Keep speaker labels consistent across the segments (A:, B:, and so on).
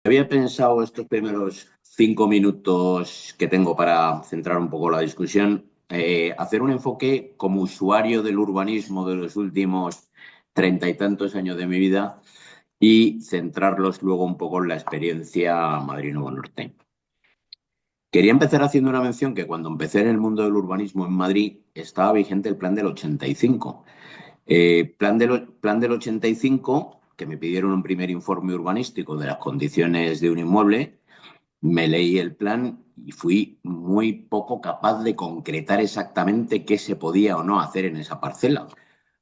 A: Había pensado estos primeros 5 minutos que tengo para centrar un poco la discusión, hacer un enfoque como usuario del urbanismo de los últimos 30 y tantos años de mi vida y centrarlos luego un poco en la experiencia Madrid-Nuevo Norte. Quería empezar haciendo una mención que cuando empecé en el mundo del urbanismo en Madrid estaba vigente el plan del 85. Plan del 85, que me pidieron un primer informe urbanístico de las condiciones de un inmueble. Me leí el plan y fui muy poco capaz de concretar exactamente qué se podía o no hacer en esa parcela,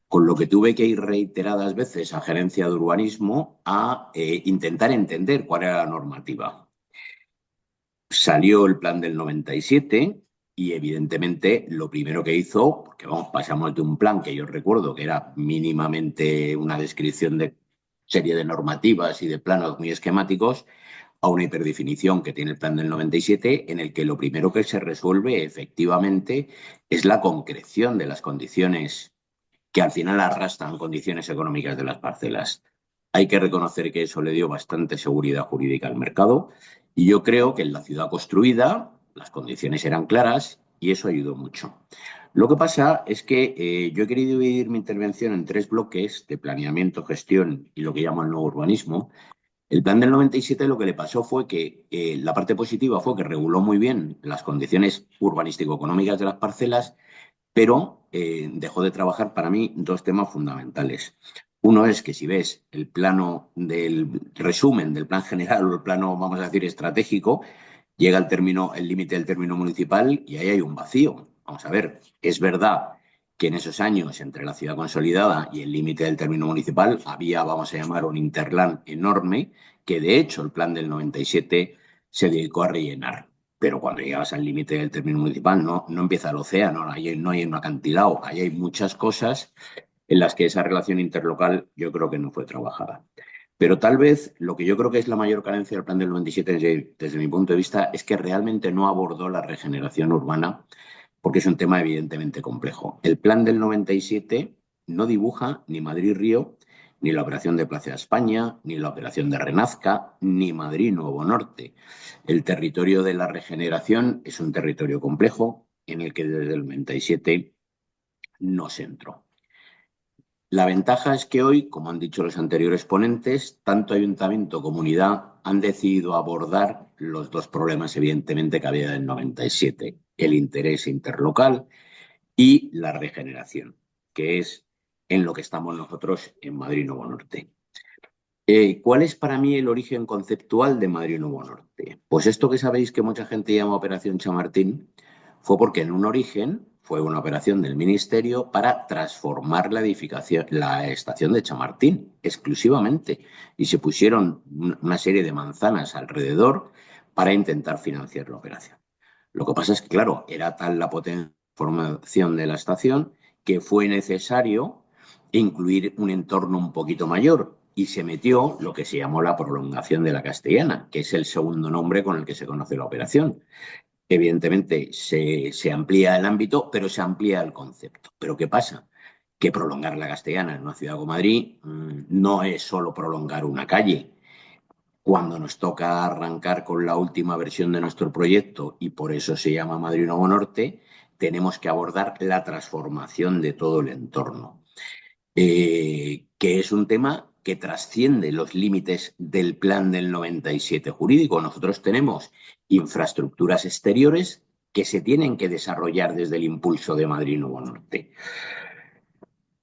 A: con lo que tuve que ir reiteradas veces a gerencia de urbanismo a intentar entender cuál era la normativa. Salió el plan del 97 y evidentemente lo primero que hizo, porque vamos, pasamos de un plan que yo recuerdo que era mínimamente una descripción de serie de normativas y de planos muy esquemáticos, a una hiperdefinición que tiene el plan del 97, en el que lo primero que se resuelve efectivamente es la concreción de las condiciones que al final arrastran condiciones económicas de las parcelas. Hay que reconocer que eso le dio bastante seguridad jurídica al mercado y yo creo que en la ciudad construida las condiciones eran claras y eso ayudó mucho. Lo que pasa es que yo he querido dividir mi intervención en tres bloques de planeamiento, gestión y lo que llamo el nuevo urbanismo. El plan del 97 lo que le pasó fue que la parte positiva fue que reguló muy bien las condiciones urbanístico-económicas de las parcelas, pero dejó de trabajar para mí dos temas fundamentales. Uno es que si ves el plano del resumen del plan general o el plano, vamos a decir, estratégico, llega el límite del término municipal y ahí hay un vacío. Vamos a ver, es verdad que en esos años, entre la ciudad consolidada y el límite del término municipal, había, vamos a llamar, un interland enorme que de hecho el plan del 97 se dedicó a rellenar. Pero cuando llegas al límite del término municipal no empieza el océano, no hay un acantilado, ahí hay muchas cosas en las que esa relación interlocal yo creo que no fue trabajada. Pero tal vez lo que yo creo que es la mayor carencia del plan del 97 desde mi punto de vista es que realmente no abordó la regeneración urbana porque es un tema evidentemente complejo. El plan del 97 no dibuja ni Madrid-Río, ni la operación de Plaza de España, ni la operación de Renazca, ni Madrid-Nuevo Norte. El territorio de la regeneración es un territorio complejo en el que desde el 97 no se entró. La ventaja es que hoy, como han dicho los anteriores ponentes, tanto ayuntamiento como comunidad han decidido abordar los dos problemas, evidentemente, que había en el 97, el interés interlocal y la regeneración, que es en lo que estamos nosotros en Madrid Nuevo Norte. ¿Cuál es para mí el origen conceptual de Madrid Nuevo Norte? Pues esto que sabéis que mucha gente llama Operación Chamartín fue porque en un origen fue una operación del Ministerio para transformar la edificación, la estación de Chamartín exclusivamente y se pusieron una serie de manzanas alrededor para intentar financiar la operación. Lo que pasa es que, claro, era tal la potenciación de la estación que fue necesario incluir un entorno un poquito mayor y se metió lo que se llamó la prolongación de la Castellana, que es el segundo nombre con el que se conoce la operación. Evidentemente se amplía el ámbito, pero se amplía el concepto. ¿Pero qué pasa? Que prolongar la Castellana en una ciudad como Madrid no es solo prolongar una calle. Cuando nos toca arrancar con la última versión de nuestro proyecto, y por eso se llama Madrid Nuevo Norte, tenemos que abordar la transformación de todo el entorno, que es un tema que trasciende los límites del plan del 97 jurídico. Nosotros tenemos infraestructuras exteriores que se tienen que desarrollar desde el impulso de Madrid Nuevo Norte.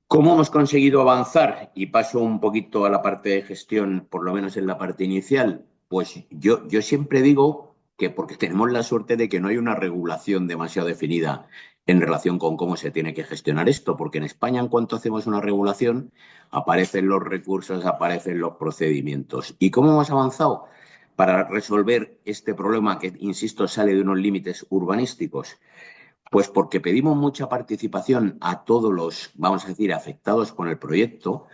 A: ¿Cómo hemos conseguido avanzar? Y paso un poquito a la parte de gestión, por lo menos en la parte inicial. Pues yo siempre digo que porque tenemos la suerte de que no hay una regulación demasiado definida en relación con cómo se tiene que gestionar esto, porque en España en cuanto hacemos una regulación aparecen los recursos, aparecen los procedimientos. ¿Y cómo hemos avanzado para resolver este problema que, insisto, sale de unos límites urbanísticos? Pues porque pedimos mucha participación a todos los, vamos a decir, afectados con el proyecto.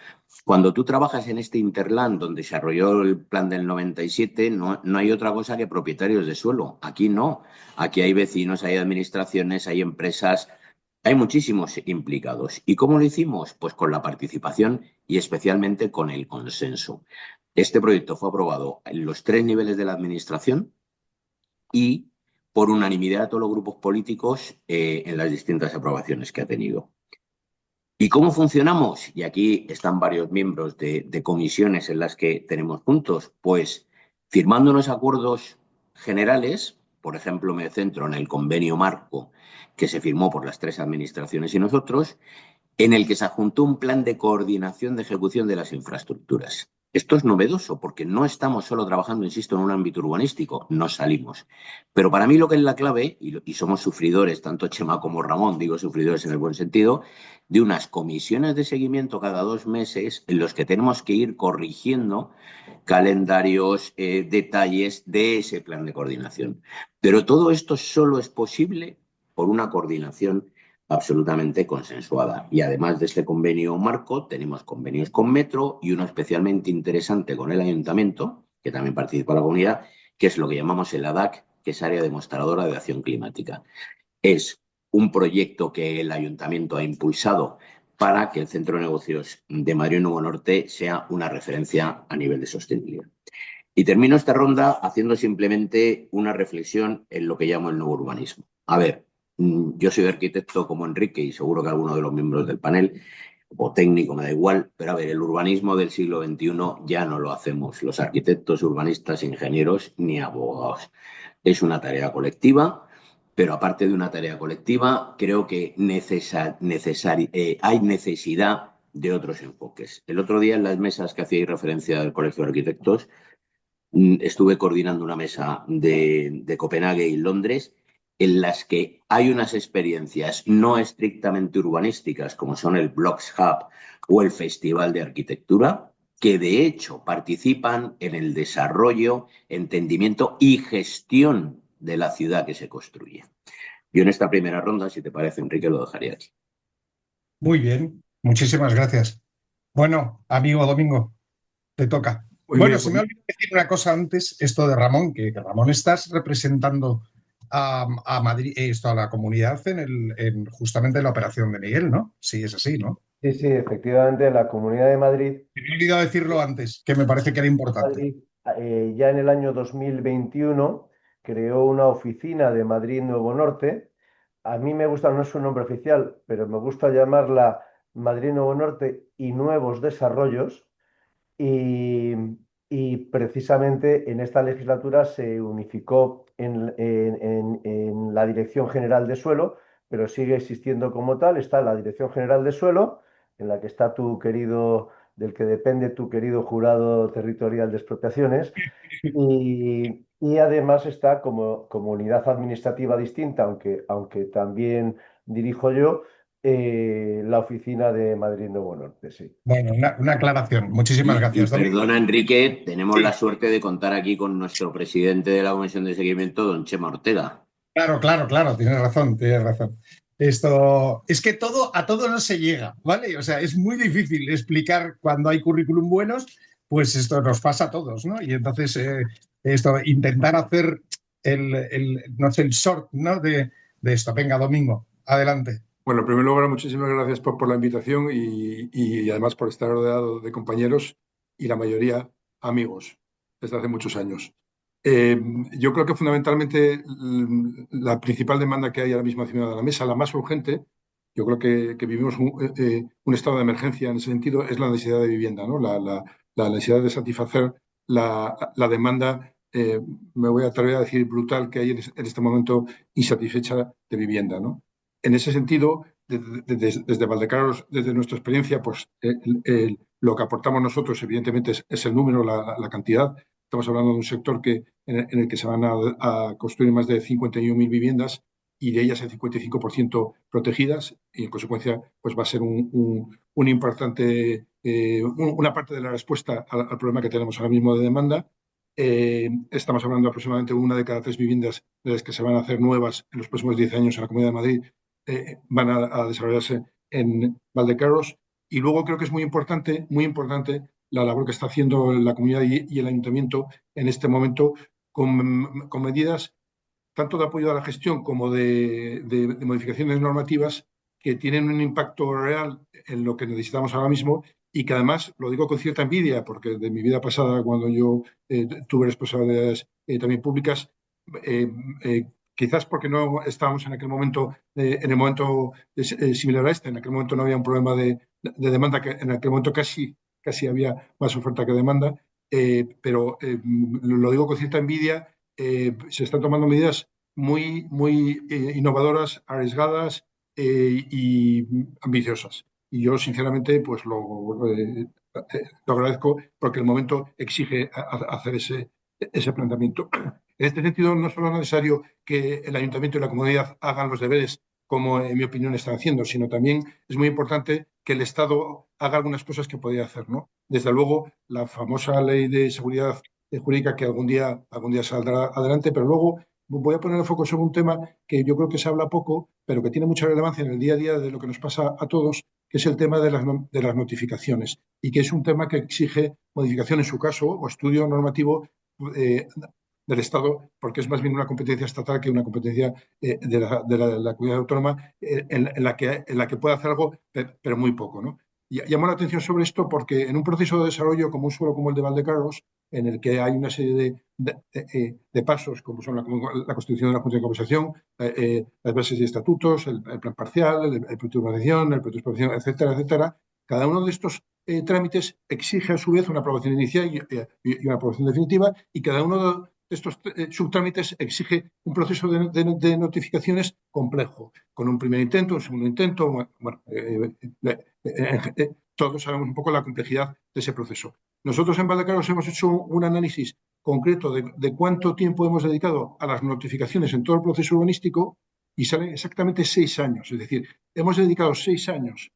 A: Cuando tú trabajas en este Interland donde se desarrolló el plan del 97, no hay otra cosa que propietarios de suelo. Aquí no. Aquí hay vecinos, hay administraciones, hay empresas, hay muchísimos implicados. ¿Y cómo lo hicimos? Pues con la participación y especialmente con el consenso. Este proyecto fue aprobado en los 3 niveles de la administración y por unanimidad de todos los grupos políticos en las distintas aprobaciones que ha tenido. ¿Y cómo funcionamos? Y aquí están varios miembros de comisiones en las que tenemos puntos. Pues firmando unos acuerdos generales, por ejemplo, me centro en el convenio marco que se firmó por las 3 administraciones y nosotros, en el que se adjuntó un plan de coordinación de ejecución de las infraestructuras. Esto es novedoso porque no estamos solo trabajando, insisto, en un ámbito urbanístico, nos salimos. Pero para mí lo que es la clave, y somos sufridores, tanto Chema como Ramón, digo sufridores en el buen sentido, de unas comisiones de seguimiento cada 2 meses en los que tenemos que ir corrigiendo calendarios, detalles de ese plan de coordinación. Pero todo esto solo es posible por una coordinación absolutamente consensuada. Y además de este convenio marco, tenemos convenios con Metro y uno especialmente interesante con el Ayuntamiento, que también participa la comunidad, que es lo que llamamos el ADAC, que es Área Demostradora de Acción Climática. Es un proyecto que el Ayuntamiento ha impulsado para que el Centro de Negocios de Madrid Nuevo Norte sea una referencia a nivel de sostenibilidad. Y termino esta ronda haciendo simplemente una reflexión en lo que llamo el nuevo urbanismo. A ver, yo soy arquitecto como Enrique y seguro que alguno de los miembros del panel, o técnico, me da igual, pero a ver, el urbanismo del siglo XXI ya no lo hacemos los arquitectos, urbanistas, ingenieros ni abogados. Es una tarea colectiva, pero aparte de una tarea colectiva, creo que hay necesidad de otros enfoques. El otro día en las mesas que hacíais referencia del Colegio de Arquitectos, estuve coordinando una mesa de Copenhague y Londres en las que hay unas experiencias no estrictamente urbanísticas, como son el Blocks Hub o el Festival de Arquitectura, que de hecho participan en el desarrollo, entendimiento y gestión de la ciudad que se construye. Yo en esta primera ronda, si te parece, Enrique, lo dejaría aquí.
B: Muy bien, muchísimas gracias. Bueno, amigo Domingo, te toca.
C: Muy
B: Bueno,
C: bien,
B: se
C: pues
B: me olvidó decir una cosa antes, esto de Ramón, que Ramón estás representando a Madrid, esto a la comunidad justamente la operación de Miguel, ¿no? Sí, es así, ¿no?
D: Sí, sí, efectivamente, la Comunidad de Madrid,
B: Me he olvidado decirlo antes, que me parece que era importante.
D: Madrid ya en el año 2021 creó una oficina de Madrid Nuevo Norte. A mí me gusta, no es un nombre oficial, pero me gusta llamarla Madrid Nuevo Norte y Nuevos Desarrollos. Y, y precisamente en esta legislatura se unificó en la Dirección General de Suelo, pero sigue existiendo como tal. Está la Dirección General de Suelo, en la que está del que depende tu querido Jurado Territorial de Expropiaciones, y además está como unidad administrativa distinta, aunque también dirijo yo, la oficina de Madrid Nuevo Norte, sí.
B: Bueno, una aclaración. Muchísimas
A: Y
B: gracias, Domingo.
A: perdona, Enrique, tenemos
B: Sí,
A: la suerte de contar aquí con nuestro presidente de la Comisión de Seguimiento, don Chema Ortega.
B: claro, claro, claro, tienes razón, tienes razón. Esto es que a todo no se llega, ¿vale? O sea, es muy difícil explicar cuando hay currículum buenos, pues esto nos pasa a todos, ¿no? Y entonces intentar hacer no sé, el sort, ¿no? De esto. Venga, Domingo, adelante.
C: bueno, en primer lugar, muchísimas gracias por la invitación y además por estar rodeado de compañeros y la mayoría amigos desde hace muchos años. Eh, yo creo que fundamentalmente la principal demanda que hay ahora mismo encima de la mesa, la más urgente, yo creo que vivimos un estado de emergencia en ese sentido, es la necesidad de vivienda, ¿no? La necesidad de satisfacer la demanda, me voy a atrever a decir, brutal que hay en este momento insatisfecha de vivienda, ¿no? En ese sentido, desde Valdecarros, desde nuestra experiencia, pues lo que aportamos nosotros, evidentemente, es el número, la cantidad. Estamos hablando de un sector en el que se van a construir más de 51.000 viviendas y de ellas el 55% protegidas y, en consecuencia, pues va a ser un importante, una parte de la respuesta al problema que tenemos ahora mismo de demanda. Estamos hablando aproximadamente de 1 de cada 3 viviendas de las que se van a hacer nuevas en los próximos 10 años en la Comunidad de Madrid van a desarrollarse en Valdecarros. Y luego creo que es muy importante la labor que está haciendo la comunidad y el ayuntamiento en este momento con medidas tanto de apoyo a la gestión como de modificaciones normativas que tienen un impacto real en lo que necesitamos ahora mismo y que además, lo digo con cierta envidia, porque de mi vida pasada, cuando yo tuve responsabilidades también públicas, eh, quizás porque no estábamos en aquel momento, en el momento similar a este, en aquel momento no había un problema de demanda, que en aquel momento casi había más oferta que demanda, pero lo digo con cierta envidia, se están tomando medidas muy innovadoras, arriesgadas y ambiciosas. Y yo, sinceramente, pues lo agradezco porque el momento exige hacer ese planteamiento. En este sentido, no solo es necesario que el ayuntamiento y la comunidad hagan los deberes, como en mi opinión están haciendo, sino también es muy importante que el Estado haga algunas cosas que podría hacer, ¿no? Desde luego, la famosa ley de seguridad jurídica que algún día saldrá adelante, pero luego voy a poner el foco sobre un tema que yo creo que se habla poco, pero que tiene mucha relevancia en el día a día de lo que nos pasa a todos, que es el tema de las notificaciones y que es un tema que exige modificación en su caso o estudio normativo del Estado, porque es más bien una competencia estatal que una competencia de la comunidad autónoma en la que puede hacer algo, pero muy poco, ¿no? Y llamo la atención sobre esto porque en un proceso de desarrollo como un suelo como el de Valdecarros, en el que hay una serie de pasos, como son la constitución de la Junta de Compensación, las bases y estatutos, el plan parcial, el proyecto de urbanización, el proyecto de explotación, etcétera, etcétera. Cada uno de estos trámites exige a su vez una aprobación inicial y una aprobación definitiva, y cada uno de estos subtrámites exige un proceso de notificaciones complejo, con un primer intento, un segundo intento. Bueno, todos sabemos un poco la complejidad de ese proceso. Nosotros en Valdecarros hemos hecho un análisis concreto de cuánto tiempo hemos dedicado a las notificaciones en todo el proceso urbanístico y salen exactamente 6 años. Es decir, hemos dedicado 6 años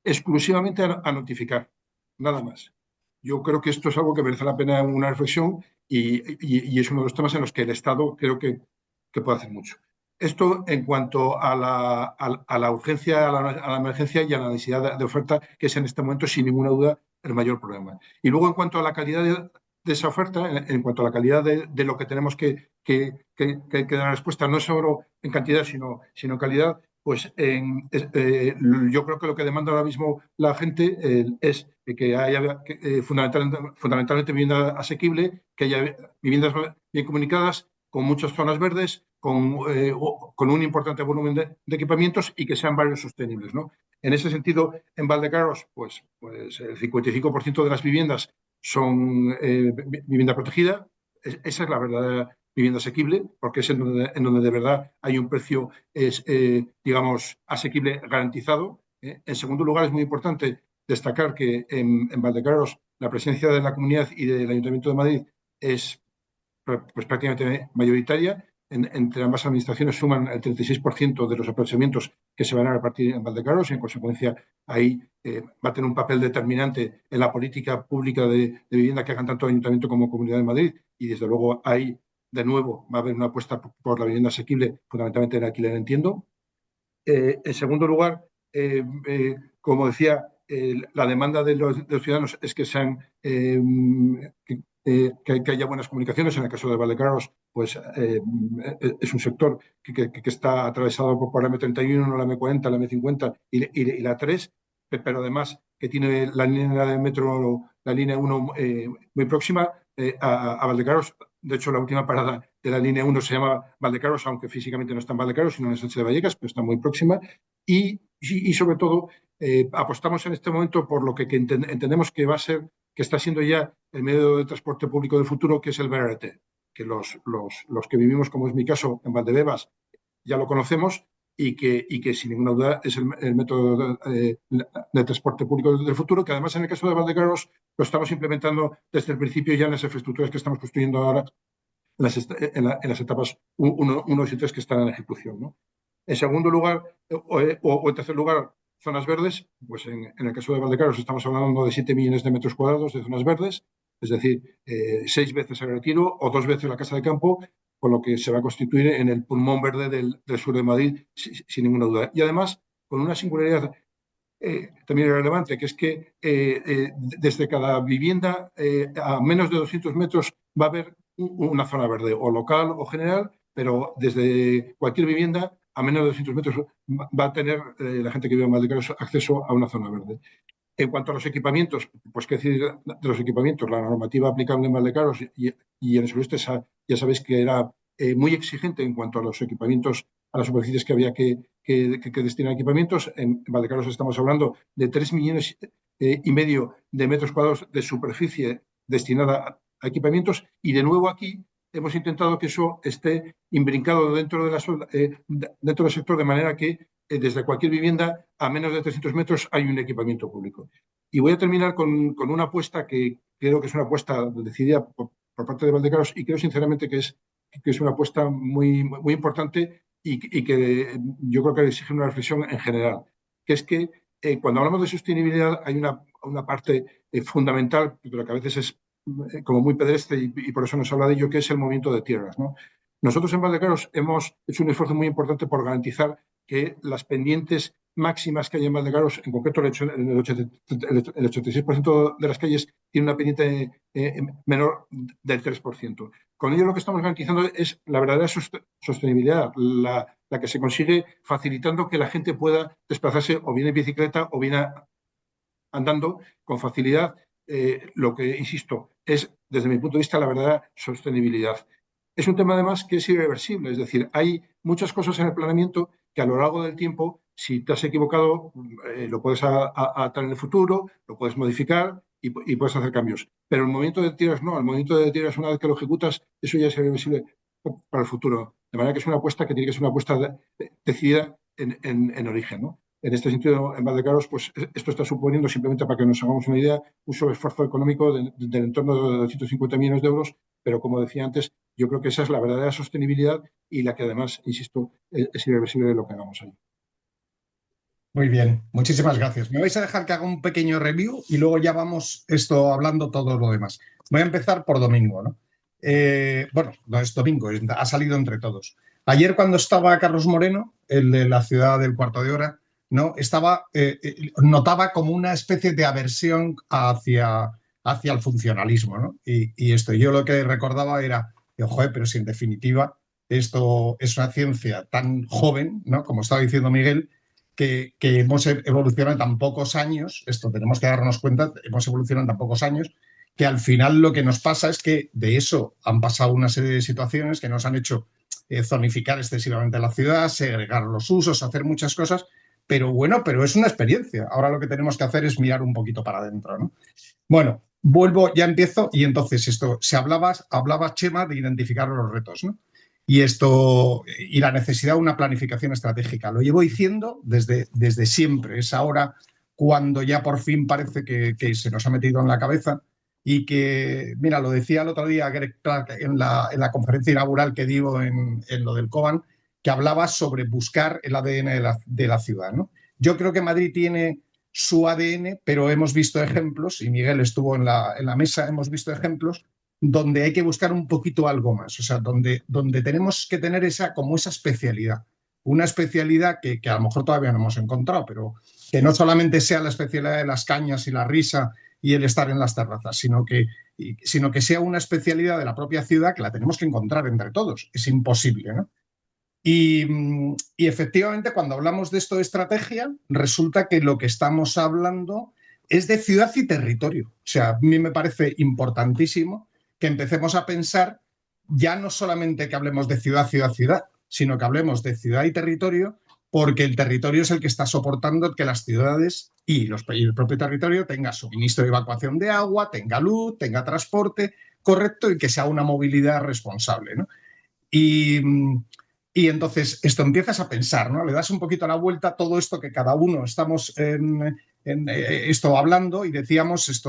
C: exclusivamente a notificar, nada más. Yo creo que esto es algo que merece la pena una reflexión y es uno de los temas en los que el Estado creo que puede hacer mucho. Esto en cuanto a la urgencia, a la emergencia y a la necesidad de oferta, que es en este momento, sin ninguna duda, el mayor problema. Y luego, en cuanto a la calidad de esa oferta, en cuanto a la calidad de lo que tenemos que dar respuesta, no solo en cantidad, sino en calidad, pues yo creo que lo que demanda ahora mismo la gente es que haya fundamentalmente vivienda asequible, que haya viviendas bien comunicadas, con muchas zonas verdes, con un importante volumen de equipamientos y que sean barrios sostenibles, ¿no? En ese sentido, en Valdecarros, pues el 55% de las viviendas son vivienda protegida. Esa es la verdadera vivienda asequible, porque es en donde de verdad hay un precio, digamos, asequible garantizado. En segundo lugar, es muy importante destacar que en Valdecarros la presencia de la comunidad y del Ayuntamiento de Madrid es pues prácticamente mayoritaria. Entre ambas administraciones suman el 36% de los aproximamientos que se van a repartir en Valdecarros y, en consecuencia, ahí va a tener un papel determinante en la política pública de vivienda que hagan tanto el Ayuntamiento como Comunidad de Madrid, y desde luego ahí, de nuevo, va a haber una apuesta por la vivienda asequible, fundamentalmente en alquiler, entiendo. En segundo lugar, como decía, la demanda de los ciudadanos es que sean que haya buenas comunicaciones. En el caso de Valdecarros, pues es un sector que está atravesado por la M31, la M40, la M50 y la 3, pero además que tiene la línea de metro, la línea 1 muy próxima a Valdecarros. De hecho, la última parada de la línea 1 se llama Valdecarros, aunque físicamente no está en Valdecarros, sino en el Sánchez de Vallecas, pero está muy próxima. Y sobre todo, apostamos en este momento por lo que entendemos que va a ser, que está siendo ya el medio de transporte público del futuro, que es el BRT, que los que vivimos, como es mi caso, en Valdebebas, ya lo conocemos y que sin ninguna duda es el método de transporte público del futuro, que además en el caso de Valdecarros lo estamos implementando desde el principio ya en las infraestructuras que estamos construyendo ahora, en las etapas 1, 2 y 3 que están en ejecución, ¿no? En segundo lugar, o en tercer lugar, zonas verdes. Pues en el caso de Valdecarros estamos hablando de 7 millones de metros cuadrados de zonas verdes, es decir, 6 veces el Retiro o 2 veces la Casa de Campo, con lo que se va a constituir en el pulmón verde del sur de Madrid, sin ninguna duda. Y además, con una singularidad también relevante, que es que desde cada vivienda a menos de 200 metros va a haber una zona verde, o local o general, pero desde cualquier vivienda a menos de 200 metros va a tener la gente que vive en Valdecarros acceso a una zona verde. En cuanto a los equipamientos, pues qué decir de los equipamientos, la normativa aplicable en Valdecarros y en el sureste ya sabéis que era muy exigente en cuanto a los equipamientos, a las superficies que había que destinar a equipamientos. En Valdecarros estamos hablando de 3,5 millones de metros cuadrados de superficie destinada a equipamientos, y de nuevo aquí hemos intentado que eso esté imbrincado dentro del sector, de manera que desde cualquier vivienda a menos de 300 metros hay un equipamiento público. Y voy a terminar con una apuesta que creo que es una apuesta decidida por parte de Valdecarros, y creo sinceramente que es una apuesta muy, muy importante y que yo creo que exige una reflexión en general, que es que cuando hablamos de sostenibilidad hay una parte fundamental, pero que a veces es como muy pedestre y por eso nos habla de ello, que es el movimiento de tierras, ¿no? Nosotros en Valdecarros hemos hecho un esfuerzo muy importante por garantizar que las pendientes máximas que hay en Valdecarros, en concreto el 86% de las calles tiene una pendiente menor del 3%. Con ello lo que estamos garantizando es la verdadera sostenibilidad, la que se consigue facilitando que la gente pueda desplazarse o bien en bicicleta o bien andando con facilidad. Lo que, insisto, es, desde mi punto de vista, la verdadera sostenibilidad. Es un tema, además, que es irreversible. Es decir, hay muchas cosas en el planeamiento que a lo largo del tiempo, si te has equivocado, lo puedes adaptar en el futuro, lo puedes modificar y puedes hacer cambios. Pero el movimiento de tierras no. El movimiento de tierras, una vez que lo ejecutas, eso ya es irreversible para el futuro. De manera que es una apuesta que tiene que ser una apuesta decidida en origen, ¿no? En este sentido, en Valdecarros, pues esto está suponiendo, simplemente para que nos hagamos una idea, un sobreesfuerzo económico del entorno de 250 millones de euros, pero como decía antes, yo creo que esa es la verdadera sostenibilidad y la que además, insisto, es irreversible de lo que hagamos ahí.
B: Muy bien, muchísimas gracias. Me vais a dejar que haga un pequeño review y luego ya vamos hablando todo lo demás. Voy a empezar por domingo, ¿no? Bueno, no es domingo, ha salido entre todos. Ayer cuando estaba Carlos Moreno, el de la ciudad del cuarto de hora, ¿no? Notaba como una especie de aversión hacia el funcionalismo, ¿no? Y yo lo que recordaba era, joder, pero si en definitiva esto es una ciencia tan joven, ¿no? Como estaba diciendo Miguel, que hemos evolucionado en tan pocos años, esto tenemos que darnos cuenta, hemos evolucionado en tan pocos años, que al final lo que nos pasa es que de eso han pasado una serie de situaciones que nos han hecho zonificar excesivamente la ciudad, segregar los usos, hacer muchas cosas, pero bueno, pero es una experiencia. Ahora lo que tenemos que hacer es mirar un poquito para adentro, ¿no? Bueno, ya empiezo, y entonces hablaba Chema de identificar los retos, ¿no? Y la necesidad de una planificación estratégica. Lo llevo diciendo desde siempre. Es ahora cuando ya por fin parece que se nos ha metido en la cabeza y que, mira, lo decía el otro día Greg Clark en la conferencia inaugural que digo en lo del Coban, que hablaba sobre buscar el ADN de la ciudad, ¿no? Yo creo que Madrid tiene su ADN, pero hemos visto ejemplos, y Miguel estuvo en la mesa, hemos visto ejemplos donde hay que buscar un poquito algo más, o sea, donde tenemos que tener como esa especialidad, una especialidad que a lo mejor todavía no hemos encontrado, pero que no solamente sea la especialidad de las cañas y la risa y el estar en las terrazas, sino que sea una especialidad de la propia ciudad que la tenemos que encontrar entre todos. Es imposible, ¿no? Y efectivamente, cuando hablamos de esto de estrategia, resulta que lo que estamos hablando es de ciudad y territorio. O sea, a mí me parece importantísimo que empecemos a pensar ya no solamente que hablemos de ciudad, sino que hablemos de ciudad y territorio, porque el territorio es el que está soportando que las ciudades y el propio territorio tenga suministro y evacuación de agua, tenga luz, tenga transporte correcto y que sea una movilidad responsable, ¿no? Y entonces esto empiezas a pensar, ¿no? Le das un poquito la vuelta a todo esto que cada uno estamos esto hablando y decíamos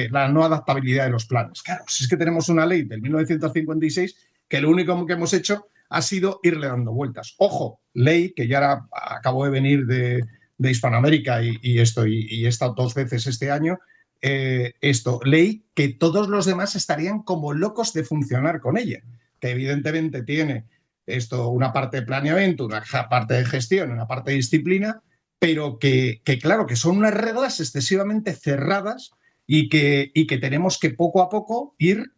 B: la no adaptabilidad de los planes. Claro, si es que tenemos una ley del 1956 que lo único que hemos hecho ha sido irle dando vueltas. Ojo, ley que ya acabo de venir de Hispanoamérica y he estado 2 veces este año, ley que todos los demás estarían como locos de funcionar con ella, que evidentemente tiene una parte de planeamiento, una parte de gestión, una parte de disciplina, pero que claro, que son unas reglas excesivamente cerradas y que tenemos que poco a poco ir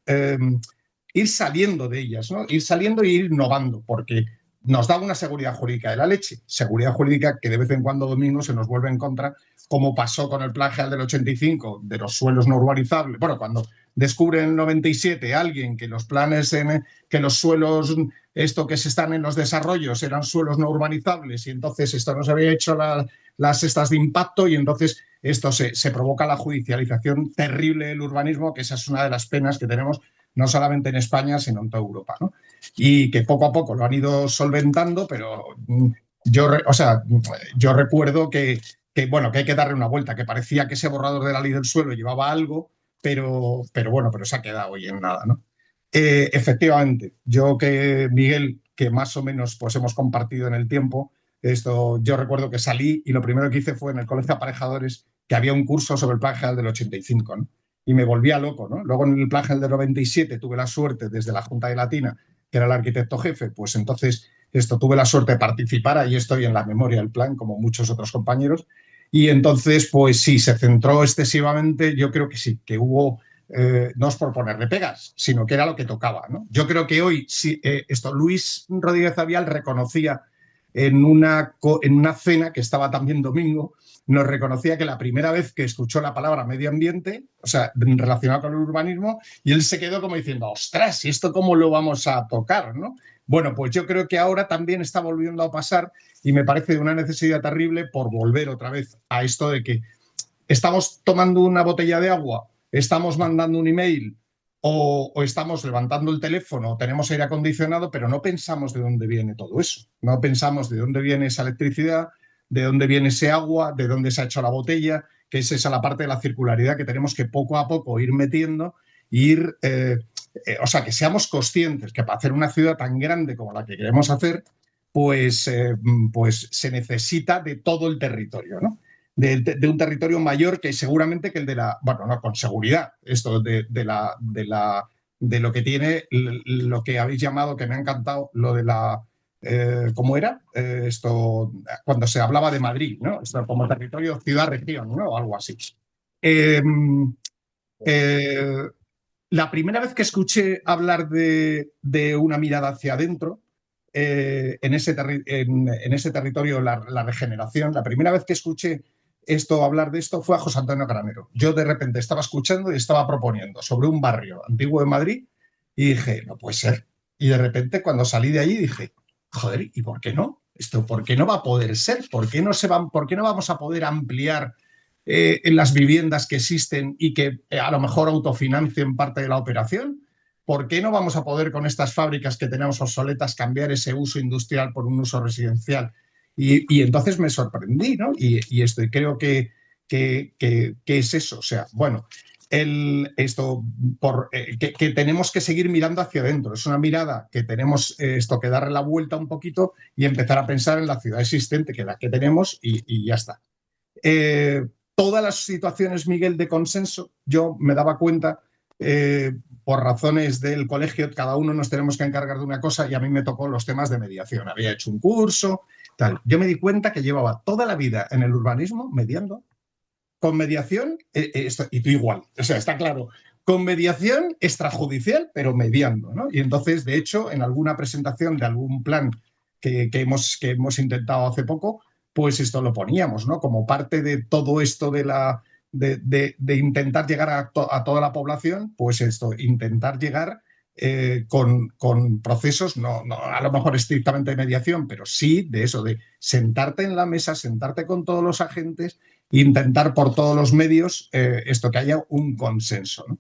B: saliendo de ellas, ¿no? Ir saliendo e ir innovando, porque nos da una seguridad jurídica de la leche, seguridad jurídica que de vez en cuando, Domingo, se nos vuelve en contra, como pasó con el Plan General del 85 de los suelos no urbanizables. Bueno, cuando descubre en el 97 alguien que los planes, que los suelos, esto que se están en los desarrollos eran suelos no urbanizables y entonces esto no se había hecho las estas de impacto y entonces esto se provoca la judicialización terrible del urbanismo, que esa es una de las penas que tenemos no solamente en España, sino en toda Europa, ¿no? Y que poco a poco lo han ido solventando, pero yo recuerdo bueno, que hay que darle una vuelta, que parecía que ese borrador de la ley del suelo llevaba algo, pero se ha quedado hoy en nada, ¿no? Efectivamente, Miguel, que más o menos pues hemos compartido en el tiempo, yo recuerdo que salí y lo primero que hice fue en el Colegio de Aparejadores, que había un curso sobre el Plan General del 85, ¿no? Y me volvía loco, ¿no? Luego en el Plan General del 97 tuve la suerte desde la Junta de Latina, que era el arquitecto jefe, pues entonces tuve la suerte de participar, ahí estoy en la memoria del plan, como muchos otros compañeros, y entonces, pues sí, se centró excesivamente, yo creo que sí, que hubo, no es por ponerle pegas, sino que era lo que tocaba, ¿no? Yo creo que hoy, sí, Luis Rodríguez Avial reconocía en una cena que estaba también Domingo, nos reconocía que la primera vez que escuchó la palabra medio ambiente, o sea, relacionado con el urbanismo, y él se quedó como diciendo, ostras, ¿y esto cómo lo vamos a tocar, no? Bueno, pues yo creo que ahora también está volviendo a pasar y me parece de una necesidad terrible por volver otra vez a esto de que estamos tomando una botella de agua, estamos mandando un email o estamos levantando el teléfono o tenemos aire acondicionado, pero no pensamos de dónde viene todo eso. No pensamos de dónde viene esa electricidad, de dónde viene ese agua, de dónde se ha hecho la botella, que es esa la parte de la circularidad que tenemos que poco a poco ir metiendo o sea, que seamos conscientes que para hacer una ciudad tan grande como la que queremos hacer, pues se necesita de todo el territorio, ¿no? De un territorio mayor que seguramente que el de la, bueno, no con seguridad, esto de lo que tiene, lo que habéis llamado, que me ha encantado, lo de la, ¿cómo era? Cuando se hablaba de Madrid, ¿no? Esto como territorio, ciudad-región, ¿no? O algo así. La primera vez que escuché hablar de una mirada hacia adentro, en ese territorio, la regeneración, la primera vez que escuché hablar de esto fue a José Antonio Granero. Yo de repente estaba escuchando y estaba proponiendo sobre un barrio antiguo de Madrid y dije, no puede ser. Y de repente cuando salí de allí dije, joder, ¿y por qué no? ¿Por qué no va a poder ser? ¿Por qué no vamos a poder ampliar en las viviendas que existen y que a lo mejor autofinancien parte de la operación? ¿Por qué no vamos a poder con estas fábricas que tenemos obsoletas cambiar ese uso industrial por un uso residencial? Y entonces me sorprendí, ¿no? Y creo que es eso. O sea, bueno, que tenemos que seguir mirando hacia adentro. Es una mirada que tenemos que darle la vuelta un poquito y empezar a pensar en la ciudad existente, que es la que tenemos, y ya está. Todas las situaciones, Miguel, de consenso, yo me daba cuenta, por razones del colegio, cada uno nos tenemos que encargar de una cosa y a mí me tocó los temas de mediación. Había hecho un curso, tal. Yo me di cuenta que llevaba toda la vida en el urbanismo mediando, con mediación, y tú igual, o sea, está claro, con mediación extrajudicial, pero mediando, ¿no? Y entonces, de hecho, en alguna presentación de algún plan que hemos intentado hace poco, pues esto lo poníamos, ¿no? Como parte de todo esto de intentar llegar a toda la población, pues intentar llegar con procesos, no a lo mejor estrictamente de mediación, pero sí de eso, de sentarte en la mesa, sentarte con todos los agentes e intentar por todos los medios que haya un consenso, ¿no?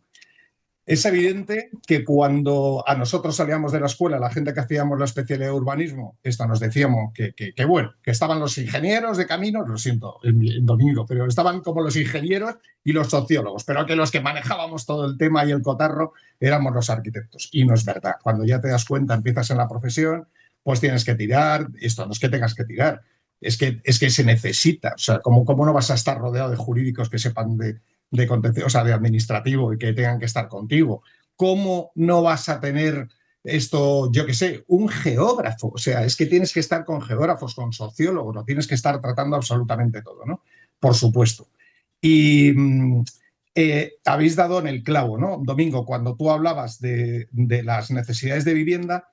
B: Es evidente que cuando a nosotros salíamos de la escuela, la gente que hacíamos la especialidad de urbanismo, nos decíamos que bueno, que estaban los ingenieros de caminos, lo siento, el domingo, pero estaban como los ingenieros y los sociólogos, pero que los que manejábamos todo el tema y el cotarro éramos los arquitectos. Y no es verdad. Cuando ya te das cuenta, empiezas en la profesión, pues tienes que tirar. Esto no es que tengas que tirar, es que se necesita. O sea, ¿cómo no vas a estar rodeado de jurídicos que sepan de contencioso, o sea, de administrativo y que tengan que estar contigo? ¿Cómo no vas a tener yo qué sé, un geógrafo? O sea, es que tienes que estar con geógrafos, con sociólogos, lo tienes que estar tratando absolutamente todo, ¿no? Por supuesto. Y habéis dado en el clavo, ¿no? Domingo, cuando tú hablabas de las necesidades de vivienda,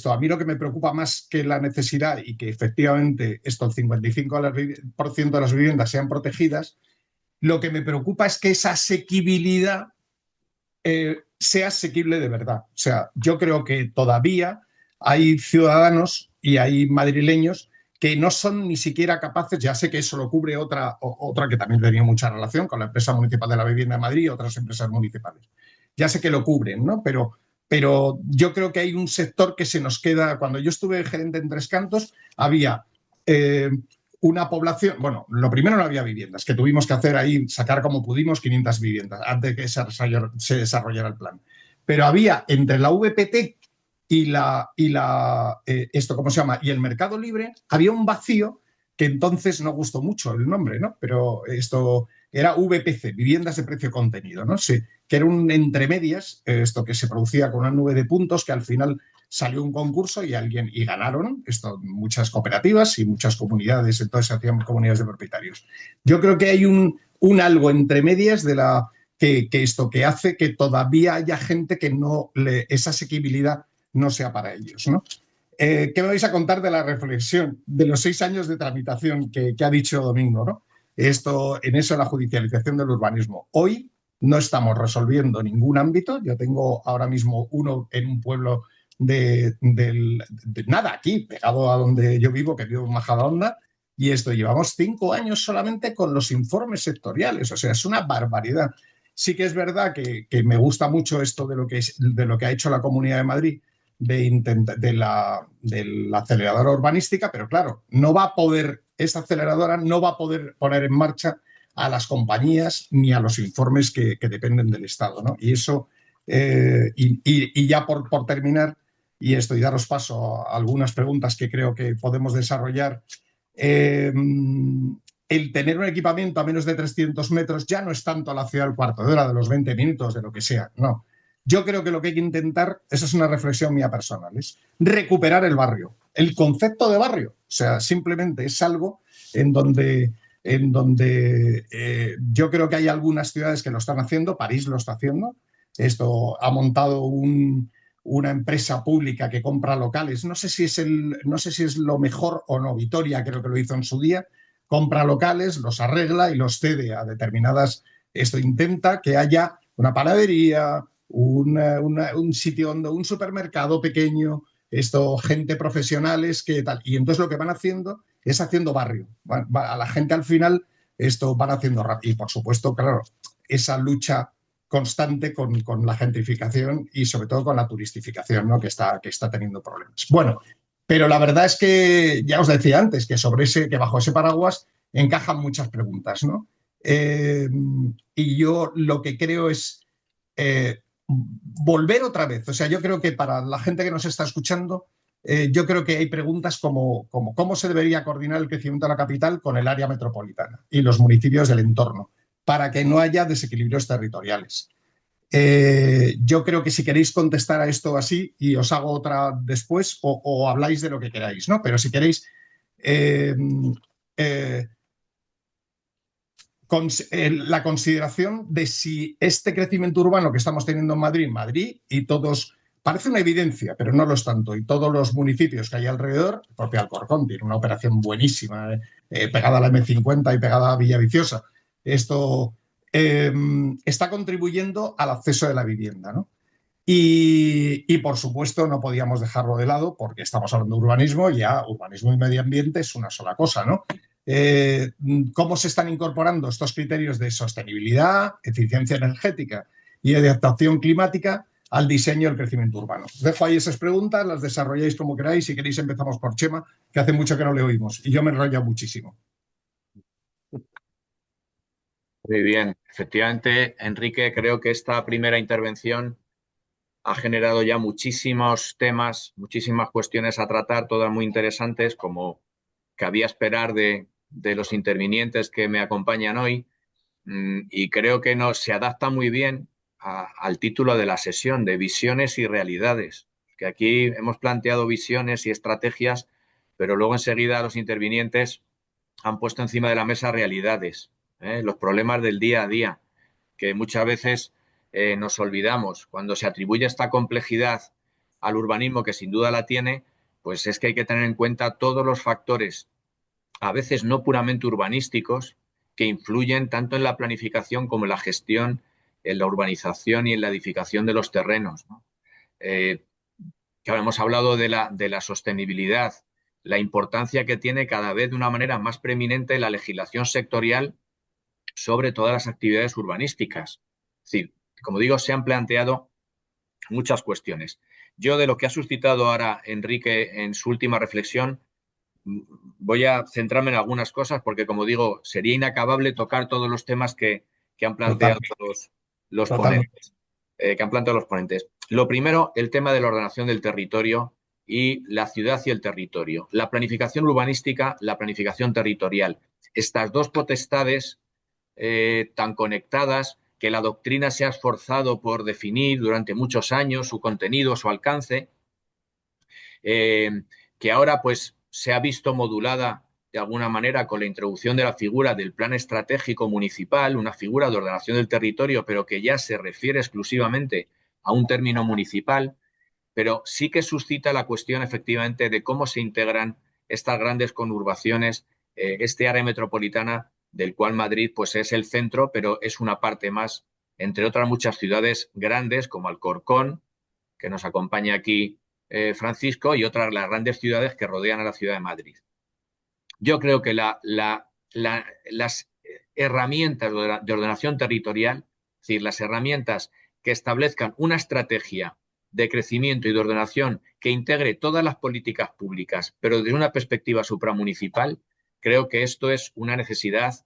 B: A mí lo que me preocupa más que la necesidad y que efectivamente el 55% de las viviendas sean protegidas, lo que me preocupa es que esa asequibilidad sea asequible de verdad. O sea, yo creo que todavía hay ciudadanos y hay madrileños que no son ni siquiera capaces, ya sé que eso lo cubre otra que también tenía mucha relación con la empresa municipal de la vivienda de Madrid y otras empresas municipales. Ya sé que lo cubren, ¿no? Pero yo creo que hay un sector que se nos queda. Cuando yo estuve gerente en Tres Cantos, había eh, una población, bueno, lo primero no había viviendas, que tuvimos que hacer ahí, sacar como pudimos 500 viviendas antes de que se desarrollara el plan. Pero había entre la VPT esto, ¿cómo se llama? Y el Mercado Libre, había un vacío que entonces no gustó mucho el nombre, ¿no? Pero esto era VPC, Viviendas de Precio Contenido, ¿no? Sí, que era un entremedias, esto que se producía con una nube de puntos que al final salió un concurso y ganaron muchas cooperativas y muchas comunidades, entonces se hacían comunidades de propietarios. Yo creo que hay un algo entre medias que hace que todavía haya gente que esa asequibilidad no sea para ellos, ¿no? ¿Qué me vais a contar de la reflexión de los 6 años de tramitación que ha dicho Domingo, ¿no? En eso, la judicialización del urbanismo. Hoy no estamos resolviendo ningún ámbito. Yo tengo ahora mismo uno en un pueblo de nada, aquí, pegado a donde yo vivo, que vivo en Majadahonda, y llevamos 5 años solamente con los informes sectoriales. O sea, es una barbaridad. Sí que es verdad que me gusta mucho esto de lo que ha hecho la Comunidad de Madrid, de la aceleradora urbanística, pero claro, esa aceleradora no va a poder poner en marcha a las compañías ni a los informes que dependen del Estado, ¿no? Y eso, y ya por terminar, y daros paso a algunas preguntas que creo que podemos desarrollar. El tener un equipamiento a menos de 300 metros ya no es tanto la ciudad del cuarto de hora, de los 20 minutos, de lo que sea, no. Yo creo que lo que hay que intentar, esa es una reflexión mía personal, es recuperar el barrio, el concepto de barrio. O sea, simplemente es algo en donde yo creo que hay algunas ciudades que lo están haciendo, París lo está haciendo, ha montado una empresa pública que compra locales, no sé si es lo mejor o no, Vitoria creo que lo hizo en su día, compra locales, los arregla y los cede a determinadas, intenta que haya una panadería, un sitio donde un supermercado pequeño, gente profesionales que tal. Y entonces lo que van haciendo es haciendo barrio. A la gente al final van haciendo rápido. Y por supuesto, claro, esa lucha constante con la gentrificación y sobre todo con la turistificación, ¿no? que está teniendo problemas. Bueno, pero la verdad es que ya os decía antes que que bajo ese paraguas encajan muchas preguntas, ¿no? Y yo lo que creo es volver otra vez. O sea, yo creo que para la gente que nos está escuchando, yo creo que hay preguntas como cómo se debería coordinar el crecimiento de la capital con el área metropolitana y los municipios del entorno, para que no haya desequilibrios territoriales. Yo creo que si queréis contestar a esto así, y os hago otra después, o habláis de lo que queráis, ¿no? Pero si queréis la consideración de si este crecimiento urbano que estamos teniendo en Madrid y todos, parece una evidencia, pero no lo es tanto, y todos los municipios que hay alrededor, el propio Alcorcón tiene una operación buenísima, pegada a la M50 y pegada a Villaviciosa, está contribuyendo al acceso de la vivienda, ¿no? Y, por supuesto, no podíamos dejarlo de lado porque estamos hablando de urbanismo y ya urbanismo y medio ambiente es una sola cosa, ¿no? ¿Cómo se están incorporando estos criterios de sostenibilidad, eficiencia energética y adaptación climática al diseño del crecimiento urbano? Os dejo ahí esas preguntas, las desarrolláis como queráis. Si queréis empezamos por Chema, que hace mucho que no le oímos y yo me enrollo muchísimo.
E: Muy bien. Efectivamente, Enrique, creo que esta primera intervención ha generado ya muchísimos temas, muchísimas cuestiones a tratar, todas muy interesantes, como cabía esperar de los intervinientes que me acompañan hoy. Y creo que se adapta muy bien al título de la sesión, de visiones y realidades. Que aquí hemos planteado visiones y estrategias, pero luego enseguida los intervinientes han puesto encima de la mesa realidades, los problemas del día a día, que muchas veces nos olvidamos. Cuando se atribuye esta complejidad al urbanismo, que sin duda la tiene, pues es que hay que tener en cuenta todos los factores, a veces no puramente urbanísticos, que influyen tanto en la planificación como en la gestión, en la urbanización y en la edificación de los terrenos, ¿no? Que ahora hemos hablado de la sostenibilidad, la importancia que tiene cada vez de una manera más preeminente la legislación sectorial sobre todas las actividades urbanísticas. Es decir, como digo, se han planteado muchas cuestiones. Yo, de lo que ha suscitado ahora Enrique en su última reflexión, voy a centrarme en algunas cosas porque, como digo, sería inacabable tocar todos los temas que han planteado los ponentes. Lo primero, el tema de la ordenación del territorio y la ciudad y el territorio. La planificación urbanística, la planificación territorial. Estas dos potestades tan conectadas que la doctrina se ha esforzado por definir durante muchos años, su contenido, su alcance, que ahora pues se ha visto modulada de alguna manera con la introducción de la figura del plan estratégico municipal, una figura de ordenación del territorio, pero que ya se refiere exclusivamente a un término municipal, pero sí que suscita la cuestión efectivamente de cómo se integran estas grandes conurbaciones, este área metropolitana del cual Madrid pues es el centro, pero es una parte más, entre otras muchas ciudades grandes como Alcorcón, que nos acompaña aquí Francisco, y otras las grandes ciudades que rodean a la ciudad de Madrid. Yo creo que las herramientas de ordenación territorial, es decir, las herramientas que establezcan una estrategia de crecimiento y de ordenación que integre todas las políticas públicas, pero desde una perspectiva supramunicipal, creo que esto es una necesidad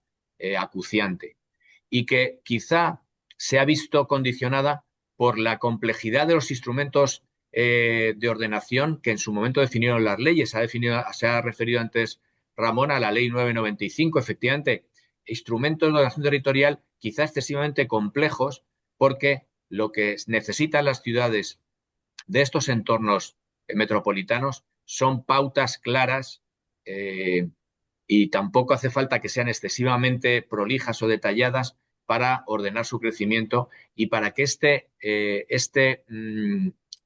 E: acuciante y que quizá se ha visto condicionada por la complejidad de los instrumentos de ordenación que en su momento definieron las leyes. Se ha referido antes Ramón a la Ley 995, efectivamente, instrumentos de ordenación territorial quizá excesivamente complejos, porque lo que necesitan las ciudades de estos entornos metropolitanos son pautas claras y tampoco hace falta que sean excesivamente prolijas o detalladas para ordenar su crecimiento y para que este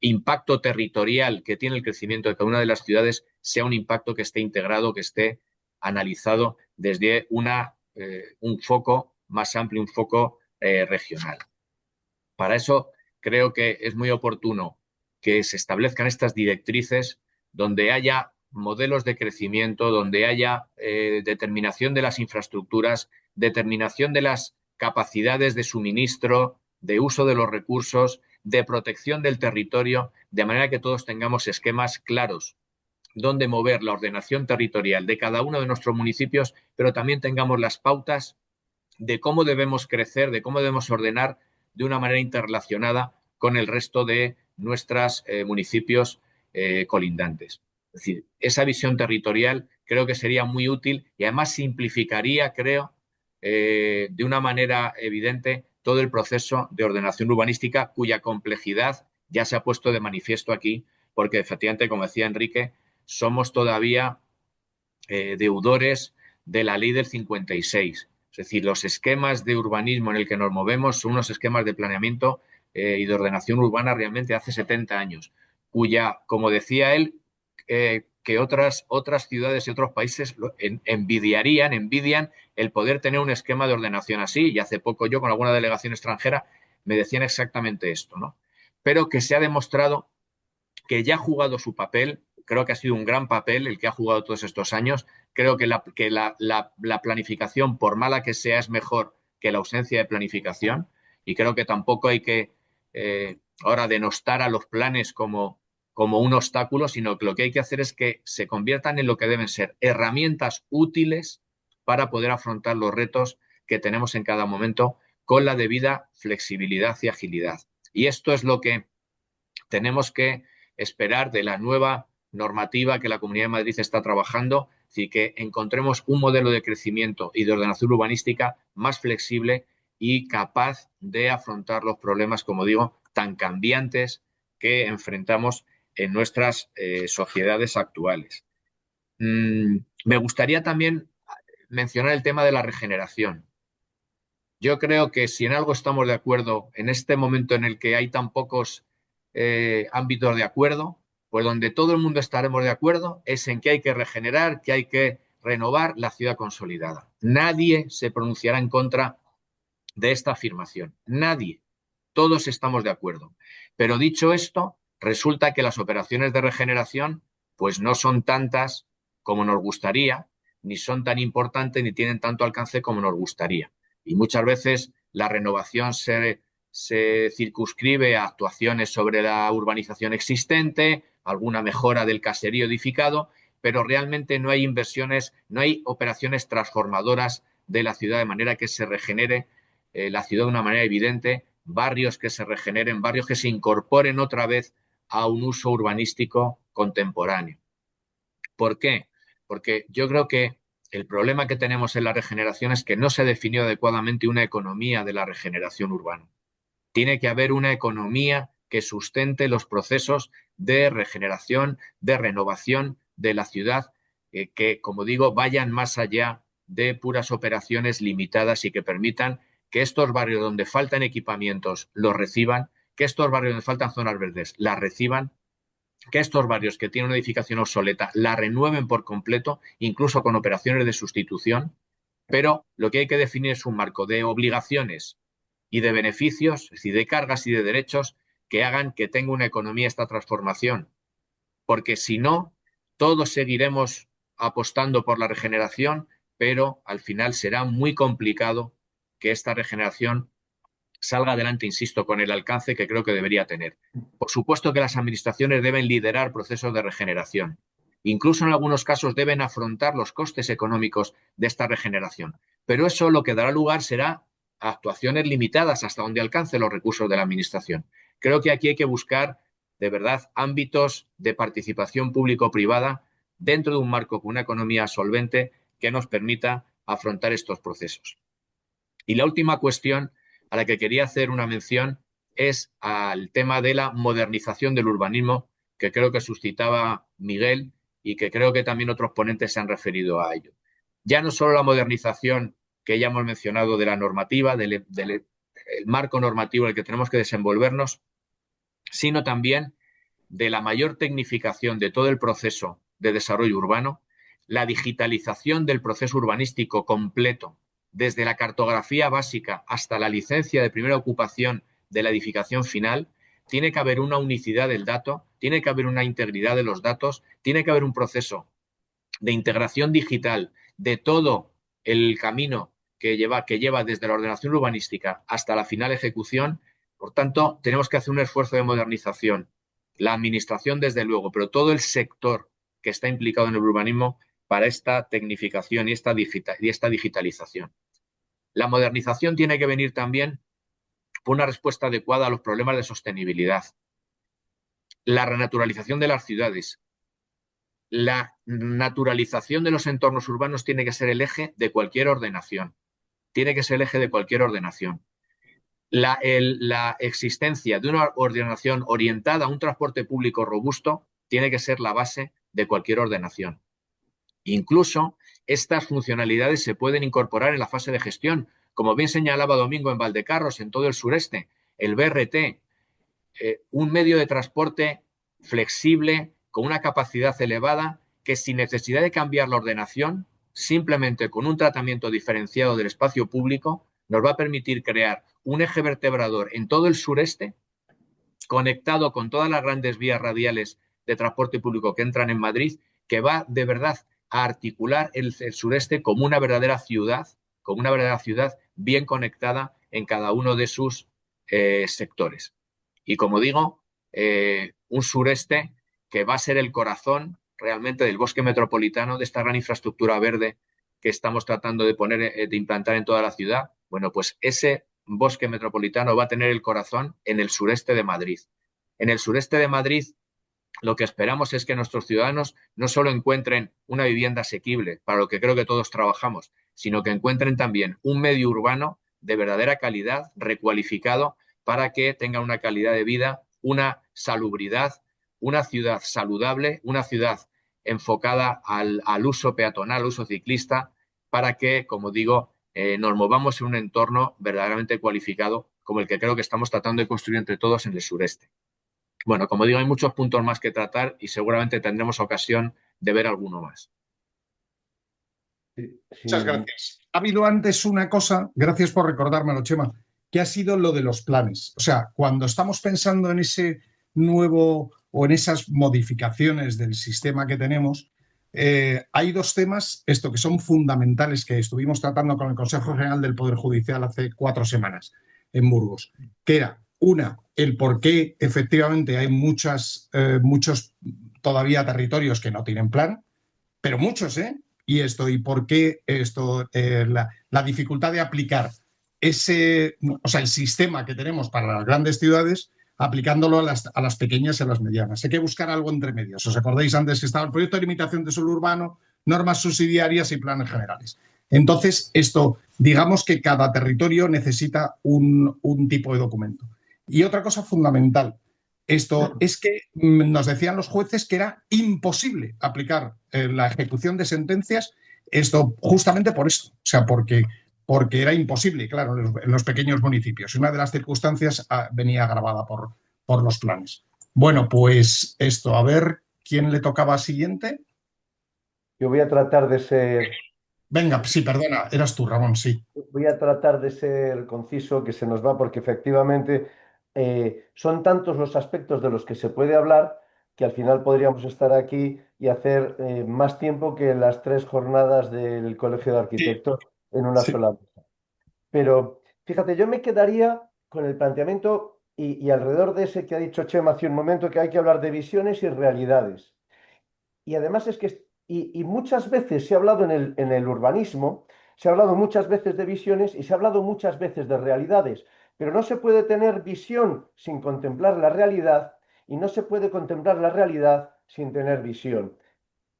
E: impacto territorial que tiene el crecimiento de cada una de las ciudades sea un impacto que esté integrado, que esté analizado desde un foco más amplio, un foco regional. Para eso creo que es muy oportuno que se establezcan estas directrices donde haya modelos de crecimiento, donde haya determinación de las infraestructuras, determinación de las capacidades de suministro, de uso de los recursos, de protección del territorio, de manera que todos tengamos esquemas claros donde mover la ordenación territorial de cada uno de nuestros municipios, pero también tengamos las pautas de cómo debemos crecer, de cómo debemos ordenar de una manera interrelacionada con el resto de nuestros municipios colindantes. Es decir, esa visión territorial creo que sería muy útil y además simplificaría, creo, de una manera evidente todo el proceso de ordenación urbanística cuya complejidad ya se ha puesto de manifiesto aquí, porque efectivamente, como decía Enrique, somos todavía deudores de la ley del 56. Es decir, los esquemas de urbanismo en el que nos movemos son unos esquemas de planeamiento y de ordenación urbana realmente hace 70 años, cuya, como decía él, que otras ciudades y otros países envidian el poder tener un esquema de ordenación así. Y hace poco yo, con alguna delegación extranjera, me decían exactamente esto, ¿no? Pero que se ha demostrado que ya ha jugado su papel. Creo que ha sido un gran papel el que ha jugado todos estos años. Creo que la planificación, por mala que sea, es mejor que la ausencia de planificación. Y creo que tampoco hay que ahora denostar a los planes como un obstáculo, sino que lo que hay que hacer es que se conviertan en lo que deben ser herramientas útiles para poder afrontar los retos que tenemos en cada momento con la debida flexibilidad y agilidad. Y esto es lo que tenemos que esperar de la nueva normativa que la Comunidad de Madrid está trabajando, así que encontremos un modelo de crecimiento y de ordenación urbanística más flexible y capaz de afrontar los problemas, como digo, tan cambiantes que enfrentamos en nuestras sociedades actuales. Me gustaría también mencionar el tema de la regeneración. Yo creo que si en algo estamos de acuerdo en este momento en el que hay tan pocos ámbitos de acuerdo, pues donde todo el mundo estaremos de acuerdo es en que hay que regenerar, que hay que renovar la ciudad consolidada. Nadie se pronunciará en contra de esta afirmación. Nadie. Todos estamos de acuerdo. Pero dicho esto, resulta que las operaciones de regeneración pues no son tantas como nos gustaría, ni son tan importantes, ni tienen tanto alcance como nos gustaría. Y muchas veces la renovación se circunscribe a actuaciones sobre la urbanización existente, alguna mejora del caserío edificado, pero realmente no hay inversiones, no hay operaciones transformadoras de la ciudad de manera que se regenere la ciudad de una manera evidente, barrios que se regeneren, barrios que se incorporen otra vez a un uso urbanístico contemporáneo. ¿Por qué? Porque yo creo que el problema que tenemos en la regeneración es que no se definió adecuadamente una economía de la regeneración urbana. Tiene que haber una economía que sustente los procesos de regeneración, de renovación de la ciudad, que, como digo, vayan más allá de puras operaciones limitadas y que permitan que estos barrios donde faltan equipamientos los reciban, que estos barrios donde faltan zonas verdes las reciban, que estos barrios que tienen una edificación obsoleta la renueven por completo, incluso con operaciones de sustitución, pero lo que hay que definir es un marco de obligaciones y de beneficios, es decir, de cargas y de derechos que hagan que tenga una economía esta transformación. Porque si no, todos seguiremos apostando por la regeneración, pero al final será muy complicado que esta regeneración salga adelante, insisto, con el alcance que creo que debería tener. Por supuesto que las administraciones deben liderar procesos de regeneración. Incluso en algunos casos deben afrontar los costes económicos de esta regeneración. Pero eso lo que dará lugar será a actuaciones limitadas hasta donde alcance los recursos de la administración. Creo que aquí hay que buscar, de verdad, ámbitos de participación público-privada dentro de un marco con una economía solvente que nos permita afrontar estos procesos. Y la última cuestión a la que quería hacer una mención es al tema de la modernización del urbanismo, que creo que suscitaba Miguel y que creo que también otros ponentes se han referido a ello. Ya no solo la modernización que ya hemos mencionado de la normativa, del marco normativo en el que tenemos que desenvolvernos, sino también de la mayor tecnificación de todo el proceso de desarrollo urbano, la digitalización del proceso urbanístico completo, desde la cartografía básica hasta la licencia de primera ocupación de la edificación final. Tiene que haber una unicidad del dato, tiene que haber una integridad de los datos, tiene que haber un proceso de integración digital de todo el camino que lleva desde la ordenación urbanística hasta la final ejecución. Por tanto, tenemos que hacer un esfuerzo de modernización. La administración, desde luego, pero todo el sector que está implicado en el urbanismo para esta tecnificación y esta digitalización. La modernización tiene que venir también por una respuesta adecuada a los problemas de sostenibilidad. La renaturalización de las ciudades. La naturalización de los entornos urbanos tiene que ser el eje de cualquier ordenación. Tiene que ser el eje de cualquier ordenación. La existencia de una ordenación orientada a un transporte público robusto tiene que ser la base de cualquier ordenación. Incluso estas funcionalidades se pueden incorporar en la fase de gestión. Como bien señalaba Domingo en Valdecarros, en todo el sureste, el BRT, un medio de transporte flexible, con una capacidad elevada, que sin necesidad de cambiar la ordenación, simplemente con un tratamiento diferenciado del espacio público, nos va a permitir crear un eje vertebrador en todo el sureste, conectado con todas las grandes vías radiales de transporte público que entran en Madrid, que va de verdad a articular el sureste como una verdadera ciudad bien conectada en cada uno de sus sectores. Y como digo, un sureste que va a ser el corazón realmente del bosque metropolitano, de esta gran infraestructura verde que estamos tratando de implantar en toda la ciudad. Bueno, pues ese bosque metropolitano va a tener el corazón en el sureste de Madrid. En el sureste de Madrid, lo que esperamos es que nuestros ciudadanos no solo encuentren una vivienda asequible, para lo que creo que todos trabajamos, sino que encuentren también un medio urbano de verdadera calidad, recualificado, para que tengan una calidad de vida, una salubridad, una ciudad saludable, una ciudad enfocada al uso peatonal, al uso ciclista, para que, como digo, nos movamos en un entorno verdaderamente cualificado como el que creo que estamos tratando de construir entre todos en el sureste. Bueno, como digo, hay muchos puntos más que tratar y seguramente tendremos ocasión de ver alguno más.
B: Muchas gracias. Ha habido antes una cosa, gracias por recordármelo, Chema, que ha sido lo de los planes. O sea, cuando estamos pensando en ese nuevo o en esas modificaciones del sistema que tenemos, hay dos temas, esto que son fundamentales, que estuvimos tratando con el Consejo General del Poder Judicial hace 4 semanas en Burgos, que era, una, el por qué efectivamente hay muchos todavía territorios que no tienen plan, pero muchos, ¿eh? Y por qué esto, la dificultad de aplicar o sea, el sistema que tenemos para las grandes ciudades, aplicándolo a las pequeñas y a las medianas. Hay que buscar algo entre medios. ¿Os acordáis antes que estaba el proyecto de limitación de suelo urbano, normas subsidiarias y planes generales? Entonces, digamos que cada territorio necesita un tipo de documento. Y otra cosa fundamental, es que nos decían los jueces que era imposible aplicar la ejecución de sentencias, justamente por esto, o sea, porque era imposible, claro, en los pequeños municipios. Una de las circunstancias venía agravada por los planes. Bueno, pues a ver quién le tocaba siguiente.
D: Yo voy a tratar de ser,
B: Venga, sí, perdona, eras tú, Ramón, sí.
D: voy a tratar de ser conciso, que se nos va, porque efectivamente son tantos los aspectos de los que se puede hablar que al final podríamos estar aquí y hacer más tiempo que las 3 jornadas del Colegio de
B: Sí,
D: Arquitectos en una
B: sí.
D: sola mesa. Pero fíjate, yo me quedaría con el planteamiento y alrededor de ese que ha dicho Chema hace un momento, que hay que hablar de visiones y realidades. Y además es que, y muchas veces se ha hablado en el urbanismo, se ha hablado muchas veces de visiones y se ha hablado muchas veces de realidades, pero no se puede tener visión sin contemplar la realidad y no se puede contemplar la realidad sin tener visión.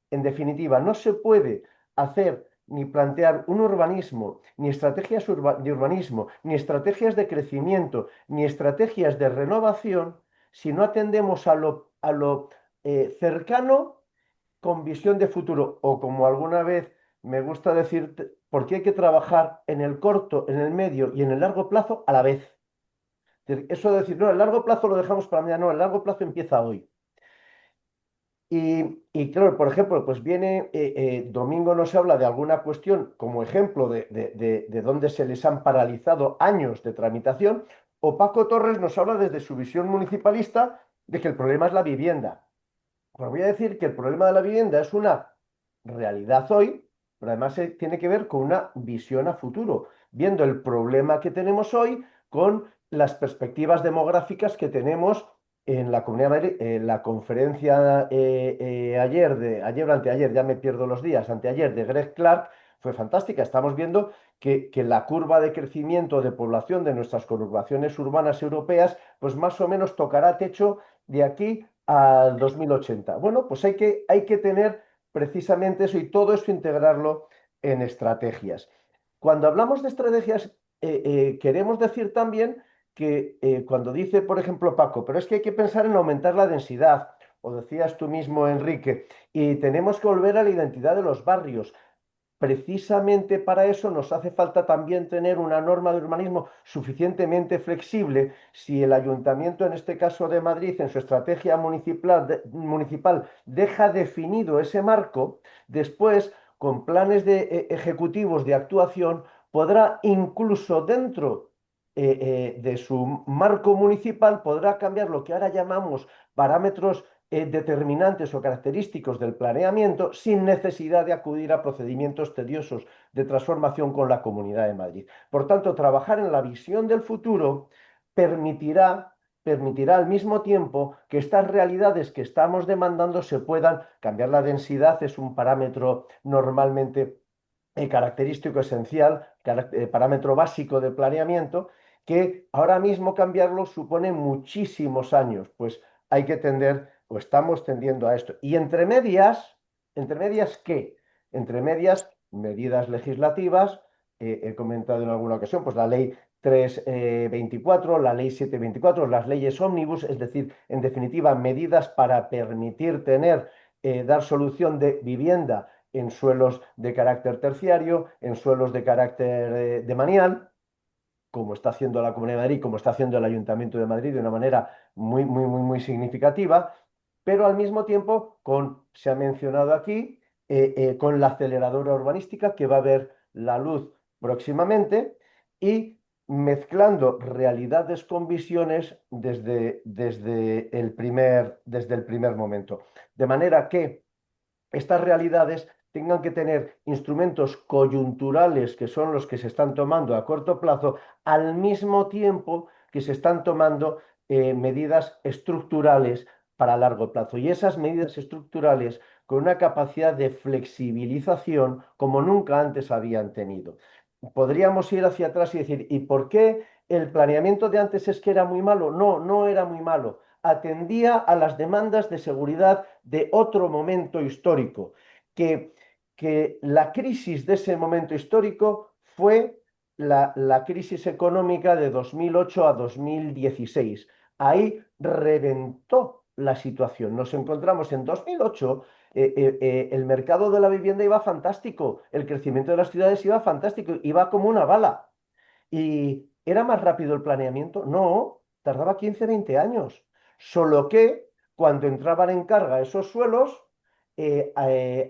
D: En definitiva, no se puede hacer ni plantear un urbanismo, ni estrategias de urbanismo, ni estrategias de crecimiento, ni estrategias de renovación si no atendemos a lo cercano con visión de futuro, o como alguna vez me gusta decir, porque hay que trabajar en el corto, en el medio y en el largo plazo a la vez. Eso de decir, no, el largo plazo lo dejamos para mañana, no, el largo plazo empieza hoy. Y claro, por ejemplo, pues viene, Domingo nos habla de alguna cuestión como ejemplo de dónde se les han paralizado años de tramitación, o Paco Torres nos habla desde su visión municipalista de que el problema es la vivienda. Pues voy a decir que el problema de la vivienda es una realidad hoy, pero además tiene que ver con una visión a futuro, viendo el problema que tenemos hoy con las perspectivas demográficas que tenemos en la Comunidad de Madrid. La conferencia ayer o anteayer, ya me pierdo los días, anteayer de Greg Clark fue fantástica. Estamos viendo que la curva de crecimiento de población de nuestras conurbaciones urbanas europeas, pues más o menos tocará techo de aquí al 2080. Bueno, pues hay que tener precisamente eso y todo eso integrarlo en estrategias. Cuando hablamos de estrategias, queremos decir también que cuando dice, por ejemplo, Paco, pero es que hay que pensar en aumentar la densidad, o decías tú mismo, Enrique, y tenemos que volver a la identidad de los barrios. Precisamente para eso nos hace falta también tener una norma de urbanismo suficientemente flexible. Si el ayuntamiento, en este caso de Madrid, en su estrategia municipal deja definido ese marco, después, con planes ejecutivos de actuación, podrá incluso dentro de su marco municipal, podrá cambiar lo que ahora llamamos parámetros determinantes o característicos del planeamiento sin necesidad de acudir a procedimientos tediosos de transformación con la Comunidad de Madrid. Por tanto, trabajar en la visión del futuro permitirá al mismo tiempo que estas realidades que estamos demandando se puedan cambiar. La densidad es un parámetro normalmente característico esencial, parámetro básico de planeamiento, que ahora mismo cambiarlo supone muchísimos años. Pues hay que tender, o estamos tendiendo a esto. Y ¿entre medias qué? Entre medias, medidas legislativas, he comentado en alguna ocasión, pues la ley 324, la ley 724, las leyes ómnibus, es decir, en definitiva, medidas para permitir dar solución de vivienda en suelos de carácter terciario, en suelos de carácter demanial, como está haciendo la Comunidad de Madrid, como está haciendo el Ayuntamiento de Madrid de una manera muy significativa, pero al mismo tiempo se ha mencionado aquí, con la aceleradora urbanística que va a ver la luz próximamente y mezclando realidades con visiones desde el primer momento. De manera que estas realidades tengan que tener instrumentos coyunturales, que son los que se están tomando a corto plazo, al mismo tiempo que se están tomando medidas estructurales para largo plazo. Y esas medidas estructurales con una capacidad de flexibilización como nunca antes habían tenido. Podríamos ir hacia atrás y decir, ¿y por qué el planeamiento de antes es que era muy malo? No, no era muy malo. Atendía a las demandas de seguridad de otro momento histórico, que la crisis de ese momento histórico fue la crisis económica de 2008 a 2016. Ahí reventó la situación. Nos encontramos en 2008, el mercado de la vivienda iba fantástico, el crecimiento de las ciudades iba fantástico, iba como una bala. ¿Y era más rápido el planeamiento? No, tardaba 15, 20 años. Solo que cuando entraban en carga esos suelos,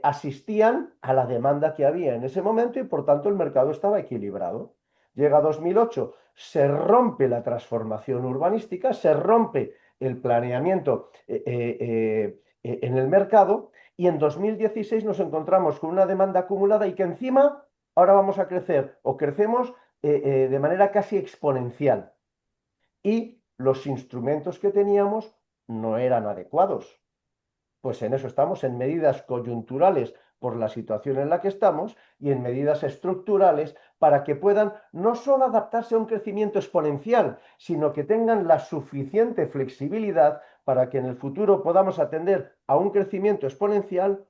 D: asistían a la demanda que había en ese momento y por tanto el mercado estaba equilibrado. Llega 2008, se rompe la transformación urbanística, se rompe el planeamiento en el mercado y en 2016 nos encontramos con una demanda acumulada y que encima ahora vamos a crecer o crecemos de manera casi exponencial. Y los instrumentos que teníamos no eran adecuados. Pues en eso estamos, en medidas coyunturales por la situación en la que estamos y en medidas estructurales para que puedan no solo adaptarse a un crecimiento exponencial, sino que tengan la suficiente flexibilidad para que en el futuro podamos atender a un crecimiento exponencial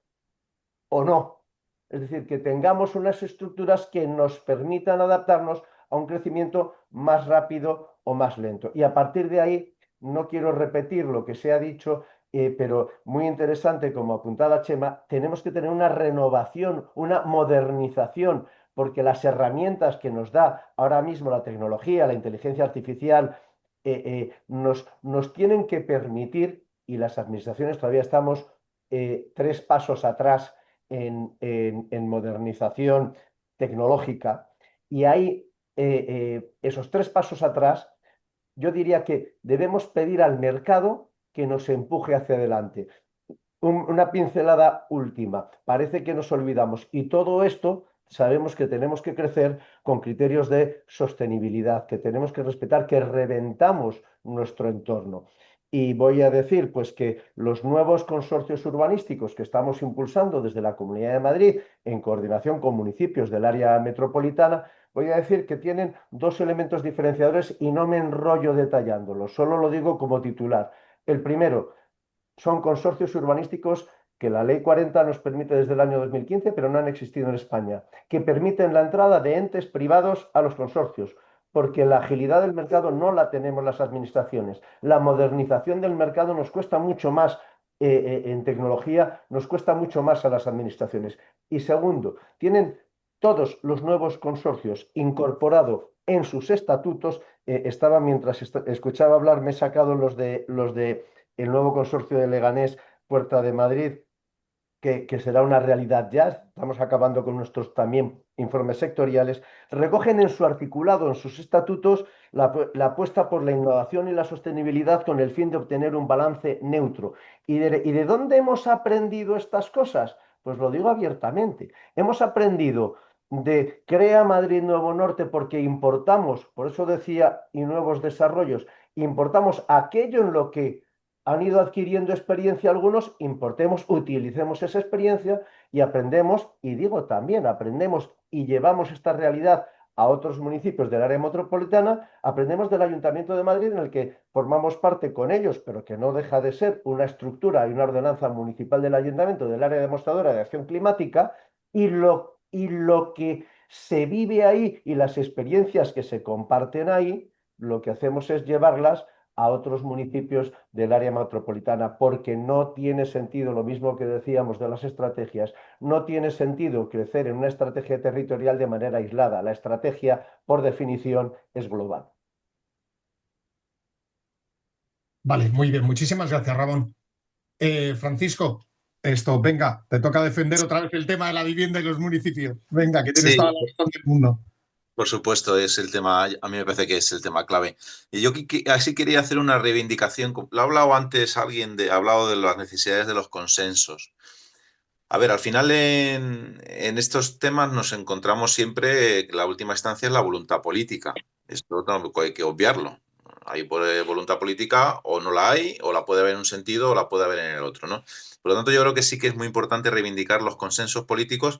D: o no. Es decir, que tengamos unas estructuras que nos permitan adaptarnos a un crecimiento más rápido o más lento. Y a partir de ahí, no quiero repetir lo que se ha dicho, pero muy interesante, como apuntaba Chema, tenemos que tener una renovación, una modernización, porque las herramientas que nos da ahora mismo la tecnología, la inteligencia artificial, nos tienen que permitir, y las administraciones todavía estamos 3 pasos atrás en modernización tecnológica, y ahí esos 3 pasos atrás, yo diría que debemos pedir al mercado que nos empuje hacia adelante. Una pincelada última. Parece que nos olvidamos y todo esto sabemos que tenemos que crecer con criterios de sostenibilidad, que tenemos que respetar, que reventamos nuestro entorno. Y voy a decir pues que los nuevos consorcios urbanísticos que estamos impulsando desde la Comunidad de Madrid en coordinación con municipios del área metropolitana, voy a decir que tienen 2 elementos diferenciadores y no me enrollo detallándolos, solo lo digo como titular. El primero, son consorcios urbanísticos que la Ley 40 nos permite desde el año 2015, pero no han existido en España, que permiten la entrada de entes privados a los consorcios, porque la agilidad del mercado no la tenemos las administraciones. La modernización del mercado nos cuesta mucho más en tecnología, nos cuesta mucho más a las administraciones. Y segundo, tienen todos los nuevos consorcios incorporado en sus estatutos. Estaba mientras escuchaba hablar, me he sacado los de el nuevo consorcio de Leganés, Puerta de Madrid, que será una realidad ya, estamos acabando con nuestros también informes sectoriales, recogen en su articulado, en sus estatutos, la apuesta por la innovación y la sostenibilidad con el fin de obtener un balance neutro. ¿Y de dónde hemos aprendido estas cosas? Pues lo digo abiertamente. Hemos aprendido de Crea Madrid Nuevo Norte porque importamos, por eso decía, y nuevos desarrollos, importamos aquello en lo que han ido adquiriendo experiencia algunos, importemos, utilicemos esa experiencia y aprendemos, y digo también, aprendemos y llevamos esta realidad a otros municipios del área metropolitana, aprendemos del Ayuntamiento de Madrid, en el que formamos parte con ellos, pero que no deja de ser una estructura y una ordenanza municipal del Ayuntamiento del área demostradora de acción climática, y lo que se vive ahí y las experiencias que se comparten ahí, lo que hacemos es llevarlas a otros municipios del área metropolitana, porque no tiene sentido, lo mismo que decíamos de las estrategias, no tiene sentido crecer en una estrategia territorial de manera aislada. La estrategia, por definición, es global.
B: Vale, muy bien. Muchísimas gracias, Ramón. Francisco, venga, te toca defender otra vez el tema de la vivienda y los municipios. Venga, que tienes toda
F: Sí,
B: la razón del mundo.
F: por supuesto, es el tema, a mí me parece que es el tema clave. Y yo así quería hacer una reivindicación. Lo ha hablado antes alguien, ha hablado de las necesidades de los consensos. A ver, al final en estos temas nos encontramos siempre que la última instancia es la voluntad política. Esto tampoco hay que obviarlo. Hay voluntad política o no la hay, o la puede haber en un sentido o la puede haber en el otro, ¿no? Por lo tanto, yo creo que sí que es muy importante reivindicar los consensos políticos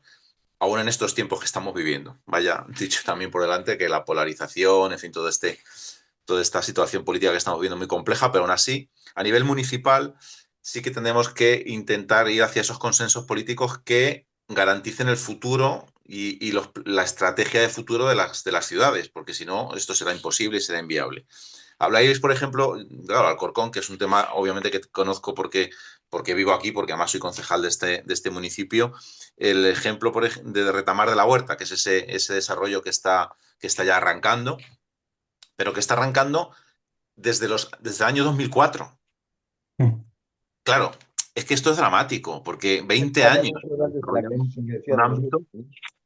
F: aún en estos tiempos que estamos viviendo. Vaya, dicho también por delante que la polarización, en fin, toda esta situación política que estamos viviendo muy compleja, pero aún así, a nivel municipal, sí que tenemos que intentar ir hacia esos consensos políticos que garanticen el futuro y la estrategia de futuro de las ciudades, porque si no, esto será imposible y será inviable. Habláis, por ejemplo, claro, Alcorcón, que es un tema obviamente que conozco porque vivo aquí, porque además soy concejal de este municipio. El ejemplo de Retamar de la Huerta, que es ese desarrollo que está ya arrancando, pero que está arrancando desde el año 2004. Claro, es que esto es dramático, porque 20 años desarrollando un ámbito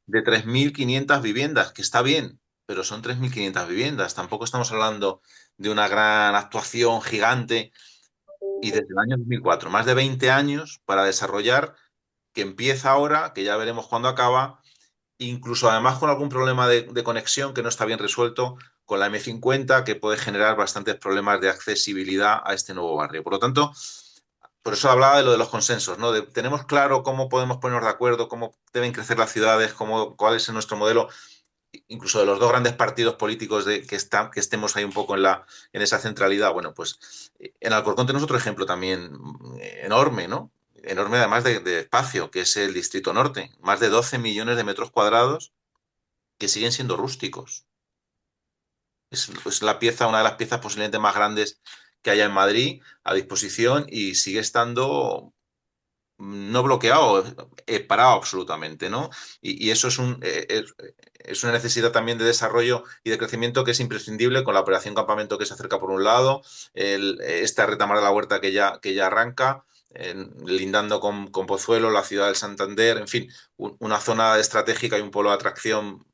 F: de 3.500 viviendas, que está bien, pero son 3.500 viviendas. Tampoco estamos hablando de una gran actuación gigante. Y desde el año 2004, más de 20 años para desarrollar, que empieza ahora, que ya veremos cuándo acaba, incluso además con algún problema de conexión que no está bien resuelto con la M50, que puede generar bastantes problemas de accesibilidad a este nuevo barrio. Por lo tanto, por eso hablaba de lo de los consensos, ¿no? Tenemos claro cómo podemos ponernos de acuerdo, cómo deben crecer las ciudades, cuál es nuestro modelo, incluso de los dos grandes partidos políticos que estemos ahí un poco en esa centralidad. Bueno, pues en Alcorcón tenemos otro ejemplo también enorme, ¿no? Enorme además de espacio, que es el Distrito Norte. Más de 12 millones de metros cuadrados que siguen siendo rústicos. Es una de las piezas posiblemente más grandes que haya en Madrid a disposición y sigue estando no bloqueado, parado absolutamente, ¿no? Y eso es una necesidad también de desarrollo y de crecimiento que es imprescindible con la operación Campamento que se acerca por un lado, esta Retamar de la Huerta que ya arranca, lindando con Pozuelo, la ciudad del Santander, en fin, una zona estratégica y un polo de atracción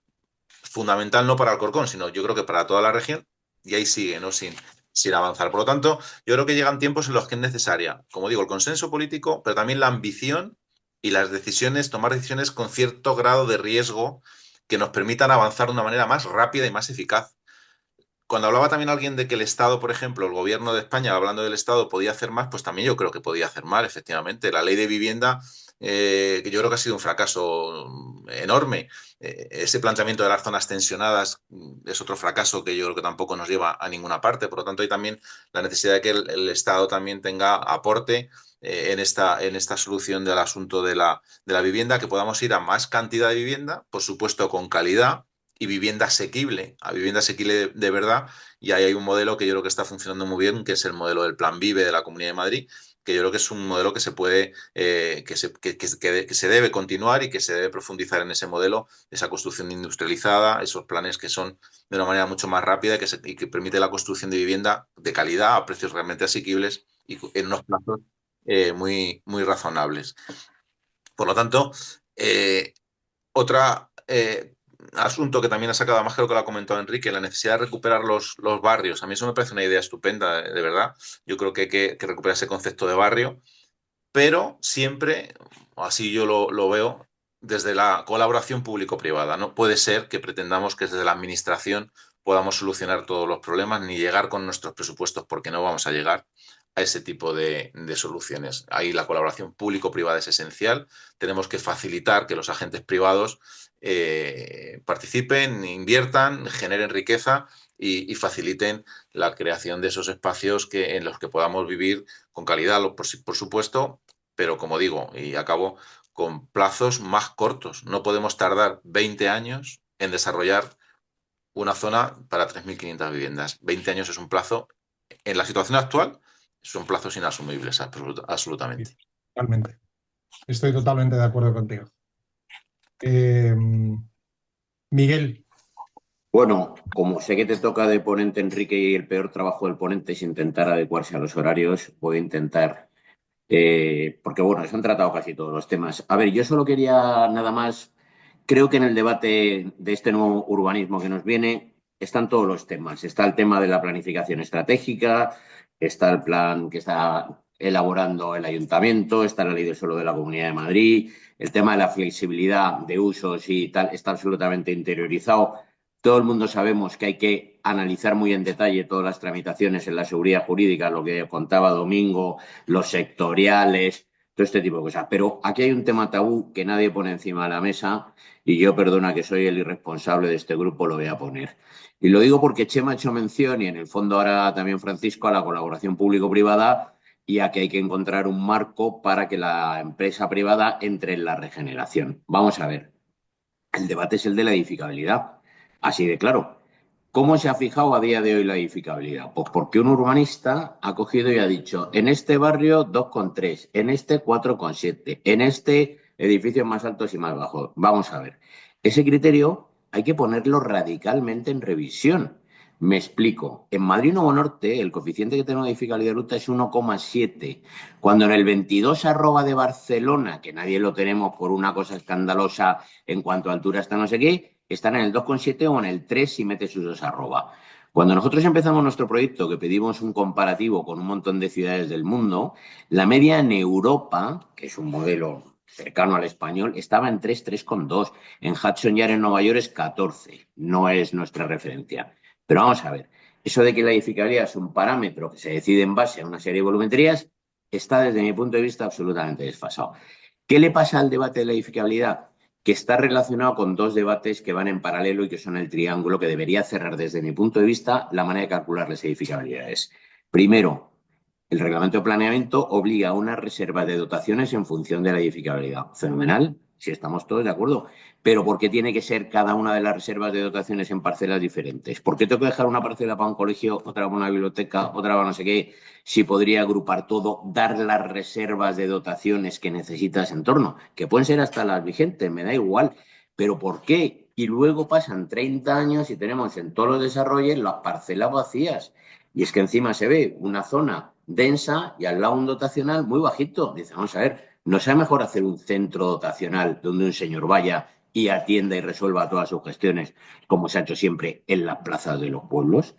F: fundamental no para Alcorcón, sino yo creo que para toda la región, y ahí sigue, ¿no? Sin avanzar. Por lo tanto, yo creo que llegan tiempos en los que es necesaria, como digo, el consenso político, pero también la ambición y las decisiones, tomar decisiones con cierto grado de riesgo que nos permitan avanzar de una manera más rápida y más eficaz. Cuando hablaba también alguien de que el Estado, por ejemplo, el gobierno de España, hablando del Estado, podía hacer más, pues también yo creo que podía hacer más, efectivamente. La ley de vivienda, que yo creo que ha sido un fracaso enorme. Ese planteamiento de las zonas tensionadas es otro fracaso que yo creo que tampoco nos lleva a ninguna parte. Por lo tanto, hay también la necesidad de que el Estado también tenga aporte en esta solución del asunto de la vivienda, que podamos ir a más cantidad de vivienda, por supuesto con calidad y vivienda asequible, a vivienda asequible de verdad. Y ahí hay un modelo que yo creo que está funcionando muy bien, que es el modelo del Plan Vive de la Comunidad de Madrid, que yo creo que es un modelo que se puede, que se debe continuar y que se debe profundizar en ese modelo, esa construcción industrializada, esos planes que son de una manera mucho más rápida y que permite la construcción de vivienda de calidad a precios realmente asequibles y en unos plazos muy, muy razonables. Por lo tanto, otra asunto que también ha sacado, además creo que lo ha comentado Enrique, la necesidad de recuperar los barrios. A mí eso me parece una idea estupenda, de verdad. Yo creo que hay que recuperar ese concepto de barrio, pero siempre, así yo lo veo, desde la colaboración público-privada. No puede ser que pretendamos que desde la administración podamos solucionar todos los problemas ni llegar con nuestros presupuestos, porque no vamos a llegar a ese tipo de soluciones. Ahí la colaboración público-privada es esencial. Tenemos que facilitar que los agentes privados participen, inviertan, generen riqueza y faciliten la creación de esos espacios en los que podamos vivir con calidad, por supuesto, pero como digo, y acabo, con plazos más cortos. No podemos tardar 20 años en desarrollar una zona para 3.500 viviendas. 20 años es un plazo en la situación actual son plazos inasumibles, absolutamente.
B: Totalmente. Estoy totalmente de acuerdo contigo. Miguel.
A: Bueno, como sé que te toca de ponente, Enrique, y el peor trabajo del ponente es intentar adecuarse a los horarios, voy a intentar, porque bueno, se han tratado casi todos los temas. A ver, yo solo quería nada más, creo que en el debate de este nuevo urbanismo que nos viene están todos los temas. Está el tema de la planificación estratégica, está el plan que está elaborando el ayuntamiento, está la ley del suelo de la Comunidad de Madrid, el tema de la flexibilidad de usos y tal está absolutamente interiorizado. Todo el mundo sabemos que hay que analizar muy en detalle todas las tramitaciones en la seguridad jurídica, lo que contaba Domingo, los sectoriales, todo este tipo de cosas. Pero aquí hay un tema tabú que nadie pone encima de la mesa y yo, perdona que soy el irresponsable de este grupo, lo voy a poner. Y lo digo porque Chema ha hecho mención, y en el fondo ahora también Francisco, a la colaboración público-privada y a que hay que encontrar un marco para que la empresa privada entre en la regeneración. Vamos a ver, el debate es el de la edificabilidad. Así de claro. ¿Cómo se ha fijado a día de hoy la edificabilidad? Pues porque un urbanista ha cogido y ha dicho, en este barrio 2,3, en este 4,7, en este edificios más altos y más bajos. Vamos a ver. Ese criterio hay que ponerlo radicalmente en revisión. Me explico. En Madrid Nuevo Norte, el coeficiente que tenemos de edificabilidad de ruta es 1,7, cuando en el 22 arroba de Barcelona, que nadie lo tenemos por una cosa escandalosa en cuanto a altura hasta no sé qué, están en el 2,7 o en el 3 si metes sus dos arroba. Cuando nosotros empezamos nuestro proyecto, que pedimos un comparativo con un montón de ciudades del mundo, la media en Europa, que es un modelo cercano al español, estaba en 3, 3,2. En Hudson Yard en Nueva York es 14. No es nuestra referencia. Pero vamos a ver, eso de que la edificabilidad es un parámetro que se decide en base a una serie de volumetrías está desde mi punto de vista absolutamente desfasado. ¿Qué le pasa al debate de la edificabilidad? Que está relacionado con dos debates que van en paralelo y que son el triángulo que debería cerrar desde mi punto de vista la manera de calcular las edificabilidades. Primero, el reglamento de planeamiento obliga a una reserva de dotaciones en función de la edificabilidad. Fenomenal, si estamos todos de acuerdo. Pero ¿por qué tiene que ser cada una de las reservas de dotaciones en parcelas diferentes? ¿Por qué tengo que dejar una parcela para un colegio, otra para una biblioteca, otra para no sé qué? Si podría agrupar todo, dar las reservas de dotaciones que necesita ese entorno, que pueden ser hasta las vigentes, me da igual. Pero ¿por qué? Y luego pasan 30 años y tenemos en todos los desarrollos las parcelas vacías. Y es que encima se ve una zona densa y al lado un dotacional muy bajito. Dice, vamos a ver, ¿no sea mejor hacer un centro dotacional donde un señor vaya y atienda y resuelva todas sus gestiones, como se ha hecho siempre en las plazas de los pueblos?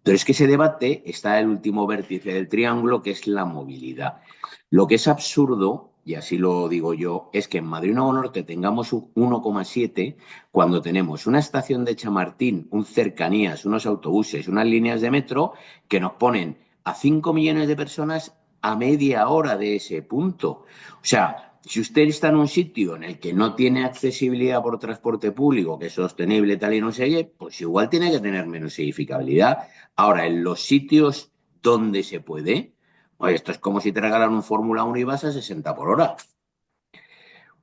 A: Pero es que ese debate está el último vértice del triángulo, que es la movilidad. Lo que es absurdo, y así lo digo yo, es que en Madrid Nuevo Norte tengamos un 1,7 cuando tenemos una estación de Chamartín, un cercanías, unos autobuses, unas líneas de metro que nos ponen a 5 millones de personas a media hora de ese punto. O sea, si usted está en un sitio en el que no tiene accesibilidad por transporte público, que es sostenible, tal y no sé qué, pues igual tiene que tener menos edificabilidad. Ahora, en los sitios donde se puede, oye, esto es como si te regalan un Fórmula 1 y vas a 60 por hora.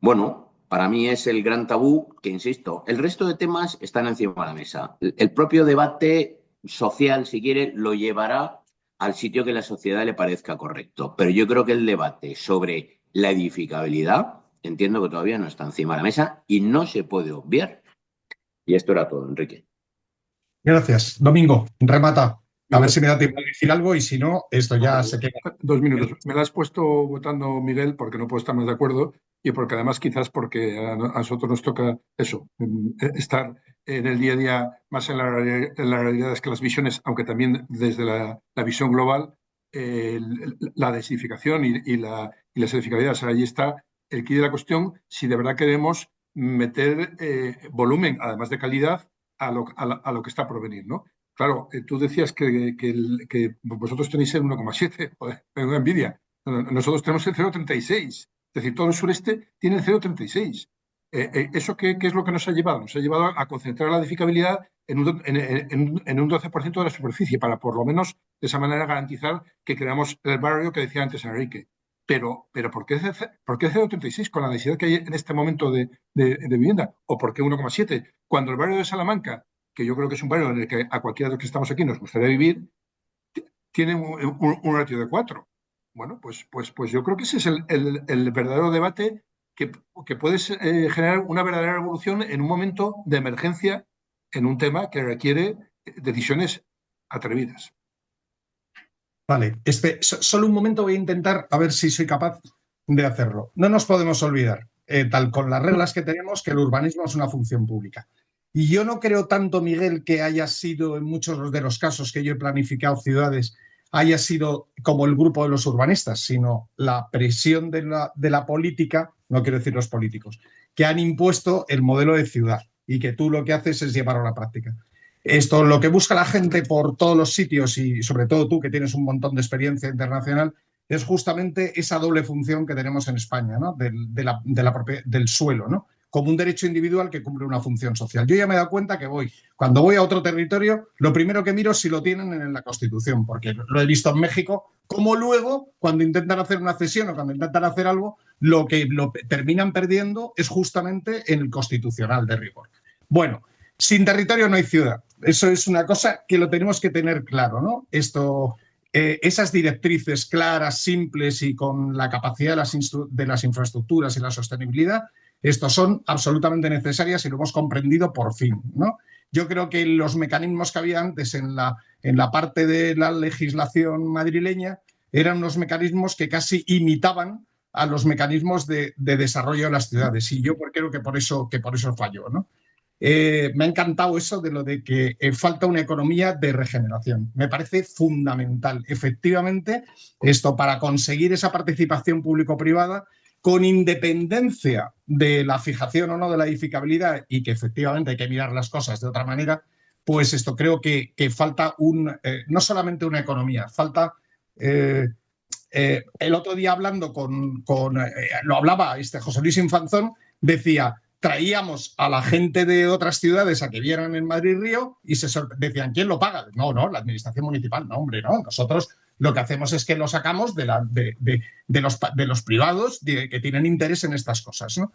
A: Bueno, para mí es el gran tabú que, insisto, el resto de temas están encima de la mesa. El propio debate social, si quiere, lo llevará al sitio que la sociedad le parezca correcto. Pero yo creo que el debate sobre la edificabilidad, entiendo que todavía no está encima de la mesa y no se puede obviar. Y esto era todo, Enrique.
B: Gracias. Domingo, remata. A ver si me da tiempo de decir algo y si no, esto ya se queda.
C: 2 minutos. Me la has puesto votando, Miguel, porque no puedo estar más de acuerdo y porque además quizás porque a nosotros nos toca eso, estar en el día a día más en la realidad es que las visiones, aunque también desde la visión global, la desidificación y las edificabilidades. Ahí está el quid de la cuestión, si de verdad queremos meter volumen, además de calidad, a lo que está por venir, ¿no? Claro, tú decías que vosotros tenéis el 1,7, joder, me da envidia. Nosotros tenemos el 0,36. Es decir, todo el sureste tiene el 0,36. ¿Eso qué es lo que nos ha llevado? Nos ha llevado a concentrar la edificabilidad en un 12% de la superficie, para por lo menos de esa manera garantizar que creamos el barrio que decía antes Enrique. Pero ¿por qué 0,36 con la necesidad que hay en este momento de vivienda? ¿O por qué 1,7? Cuando el barrio de Salamanca, que yo creo que es un barrio en el que a cualquiera de los que estamos aquí nos gustaría vivir, tienen un ratio de 4. Bueno, pues yo creo que ese es el verdadero debate que puede generar una verdadera revolución en un momento de emergencia en un tema que requiere decisiones atrevidas.
B: Vale, solo un momento, voy a intentar a ver si soy capaz de hacerlo. No nos podemos olvidar, tal con las reglas que tenemos, que el urbanismo es una función pública. Y yo no creo tanto, Miguel, que haya sido en muchos de los casos que yo he planificado ciudades, haya sido como el grupo de los urbanistas, sino la presión de la política, no quiero decir los políticos, que han impuesto el modelo de ciudad y que tú lo que haces es llevarlo a la práctica. Esto, lo que busca la gente por todos los sitios y sobre todo tú que tienes un montón de experiencia internacional, es justamente esa doble función que tenemos en España, ¿no? Del suelo, ¿no? Como un derecho individual que cumple una función social. Yo ya me he dado cuenta que cuando voy a otro territorio, lo primero que miro es si lo tienen en la Constitución, porque lo he visto en México, como luego, cuando intentan hacer una cesión o cuando intentan hacer algo, lo que terminan perdiendo es justamente en el constitucional de rigor. Bueno, sin territorio no hay ciudad. Eso es una cosa que lo tenemos que tener claro, ¿no? Esas directrices claras, simples y con la capacidad de las infraestructuras y la sostenibilidad, estos son absolutamente necesarias y lo hemos comprendido por fin, ¿no? Yo creo que los mecanismos que había antes en la parte de la legislación madrileña eran unos mecanismos que casi imitaban a los mecanismos de desarrollo de las ciudades. Y yo creo que por eso falló, ¿no? Me ha encantado eso de lo de que falta una economía de regeneración. Me parece fundamental. Efectivamente, esto para conseguir esa participación público-privada, con independencia de la fijación o no de la edificabilidad y que efectivamente hay que mirar las cosas de otra manera, pues esto creo que falta no solamente una economía, falta... el otro día hablando lo hablaba José Luis Infanzón, decía... Traíamos a la gente de otras ciudades a que vieran en Madrid Río y decían, ¿quién lo paga? No, la administración municipal. No, hombre, no. Nosotros lo que hacemos es que lo sacamos de los privados que tienen interés en estas cosas, ¿no?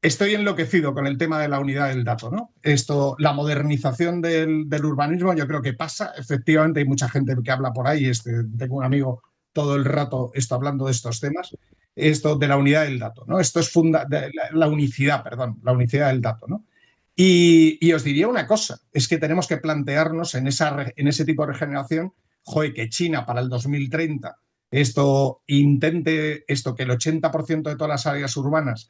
B: Estoy enloquecido con el tema de la unidad del dato, ¿no? La modernización del urbanismo, yo creo que pasa. Efectivamente, hay mucha gente que habla por ahí. Tengo un amigo todo el rato hablando de estos temas. Esto de la unidad del dato, ¿no? Esto es la unicidad del dato, ¿no? Y os diría una cosa, es que tenemos que plantearnos en ese tipo de regeneración, que China para el 2030 intente que el 80% de todas las áreas urbanas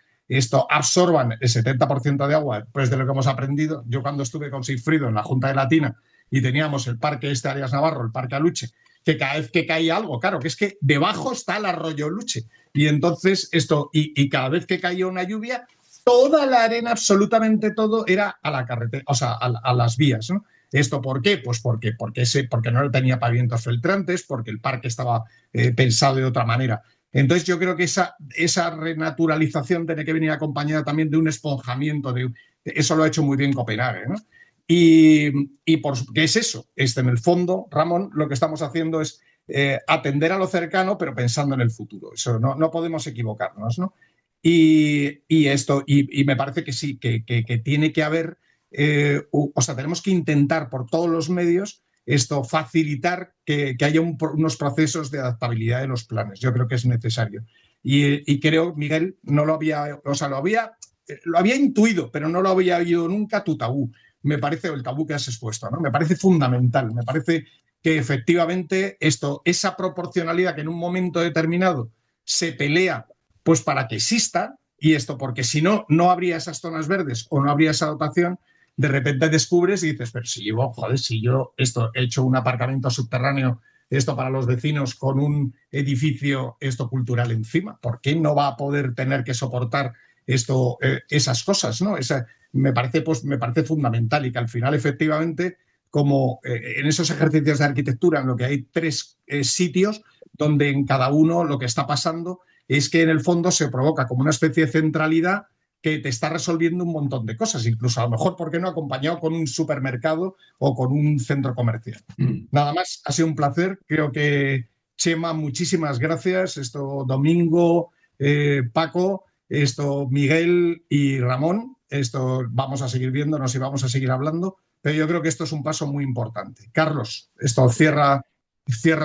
B: absorban el 70% de agua, después de lo que hemos aprendido. Yo cuando estuve con Sigfrido en la Junta de Latina y teníamos el parque Arias Navarro, el parque Aluche, que cada vez que caía algo, claro, que es que debajo está el arroyo Luche. Y entonces y cada vez que caía una lluvia, toda la arena, absolutamente todo, era a la carretera, o sea, a las vías, ¿no? ¿Esto por qué? Pues porque no tenía pavimentos filtrantes, porque el parque estaba pensado de otra manera. Entonces yo creo que esa renaturalización tiene que venir acompañada también de un esponjamiento. Eso lo ha hecho muy bien Copenhague, ¿no? ¿Qué es eso? En el fondo, Ramón, lo que estamos haciendo es atender a lo cercano, pero pensando en el futuro. Eso no podemos equivocarnos, ¿no? Y me parece que sí, que tiene que haber, tenemos que intentar por todos los medios facilitar que haya unos procesos de adaptabilidad de los planes. Yo creo que es necesario. Y creo, Miguel, no lo había intuido, pero no lo había oído nunca tu tabú. Me parece el tabú que has expuesto, ¿no? Me parece fundamental, me parece que efectivamente esa proporcionalidad que en un momento determinado se pelea pues para que exista, y porque si no habría esas zonas verdes o no habría esa dotación, de repente descubres y dices, pero si yo he hecho un aparcamiento subterráneo para los vecinos con un edificio cultural encima, ¿por qué no va a poder tener que soportar esas cosas, ¿no? Me parece fundamental, y que al final efectivamente, como en esos ejercicios de arquitectura en lo que hay 3 sitios donde en cada uno lo que está pasando es que en el fondo se provoca como una especie de centralidad que te está resolviendo un montón de cosas, incluso a lo mejor, ¿por qué no?, acompañado con un supermercado o con un centro comercial. Nada más, ha sido un placer. Creo que, Chema, muchísimas gracias. Domingo, Paco, Miguel y Ramón, vamos a seguir viéndonos y vamos a seguir hablando, pero yo creo que esto es un paso muy importante. Carlos, esto cierra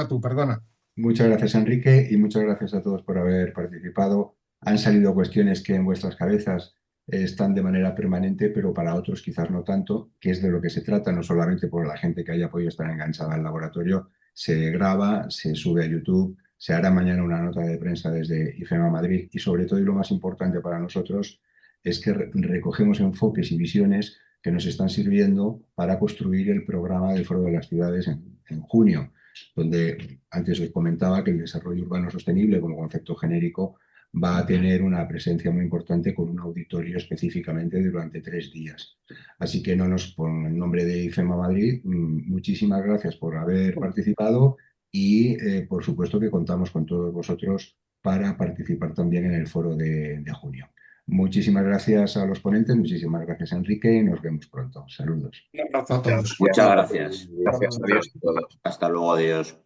B: tú, perdona.
G: Muchas gracias, Enrique, y muchas gracias a todos por haber participado. Han salido cuestiones que en vuestras cabezas están de manera permanente, pero para otros quizás no tanto, que es de lo que se trata, no solamente por la gente que haya podido estar enganchada al laboratorio. Se graba, se sube a YouTube, se hará mañana una nota de prensa desde IFEMA Madrid y sobre todo, y lo más importante para nosotros, es que recogemos enfoques y visiones que nos están sirviendo para construir el programa del Foro de las Ciudades en junio, donde antes os comentaba que el desarrollo urbano sostenible como concepto genérico va a tener una presencia muy importante con un auditorio específicamente durante 3 días. Así que en nombre de IFEMA Madrid, muchísimas gracias por haber participado y por supuesto que contamos con todos vosotros para participar también en el foro de junio. Muchísimas gracias a los ponentes, muchísimas gracias, Enrique, y nos vemos pronto. Saludos.
B: Un abrazo a todos.
A: Muchas gracias.
E: Gracias a Dios a todos.
A: Hasta luego, adiós.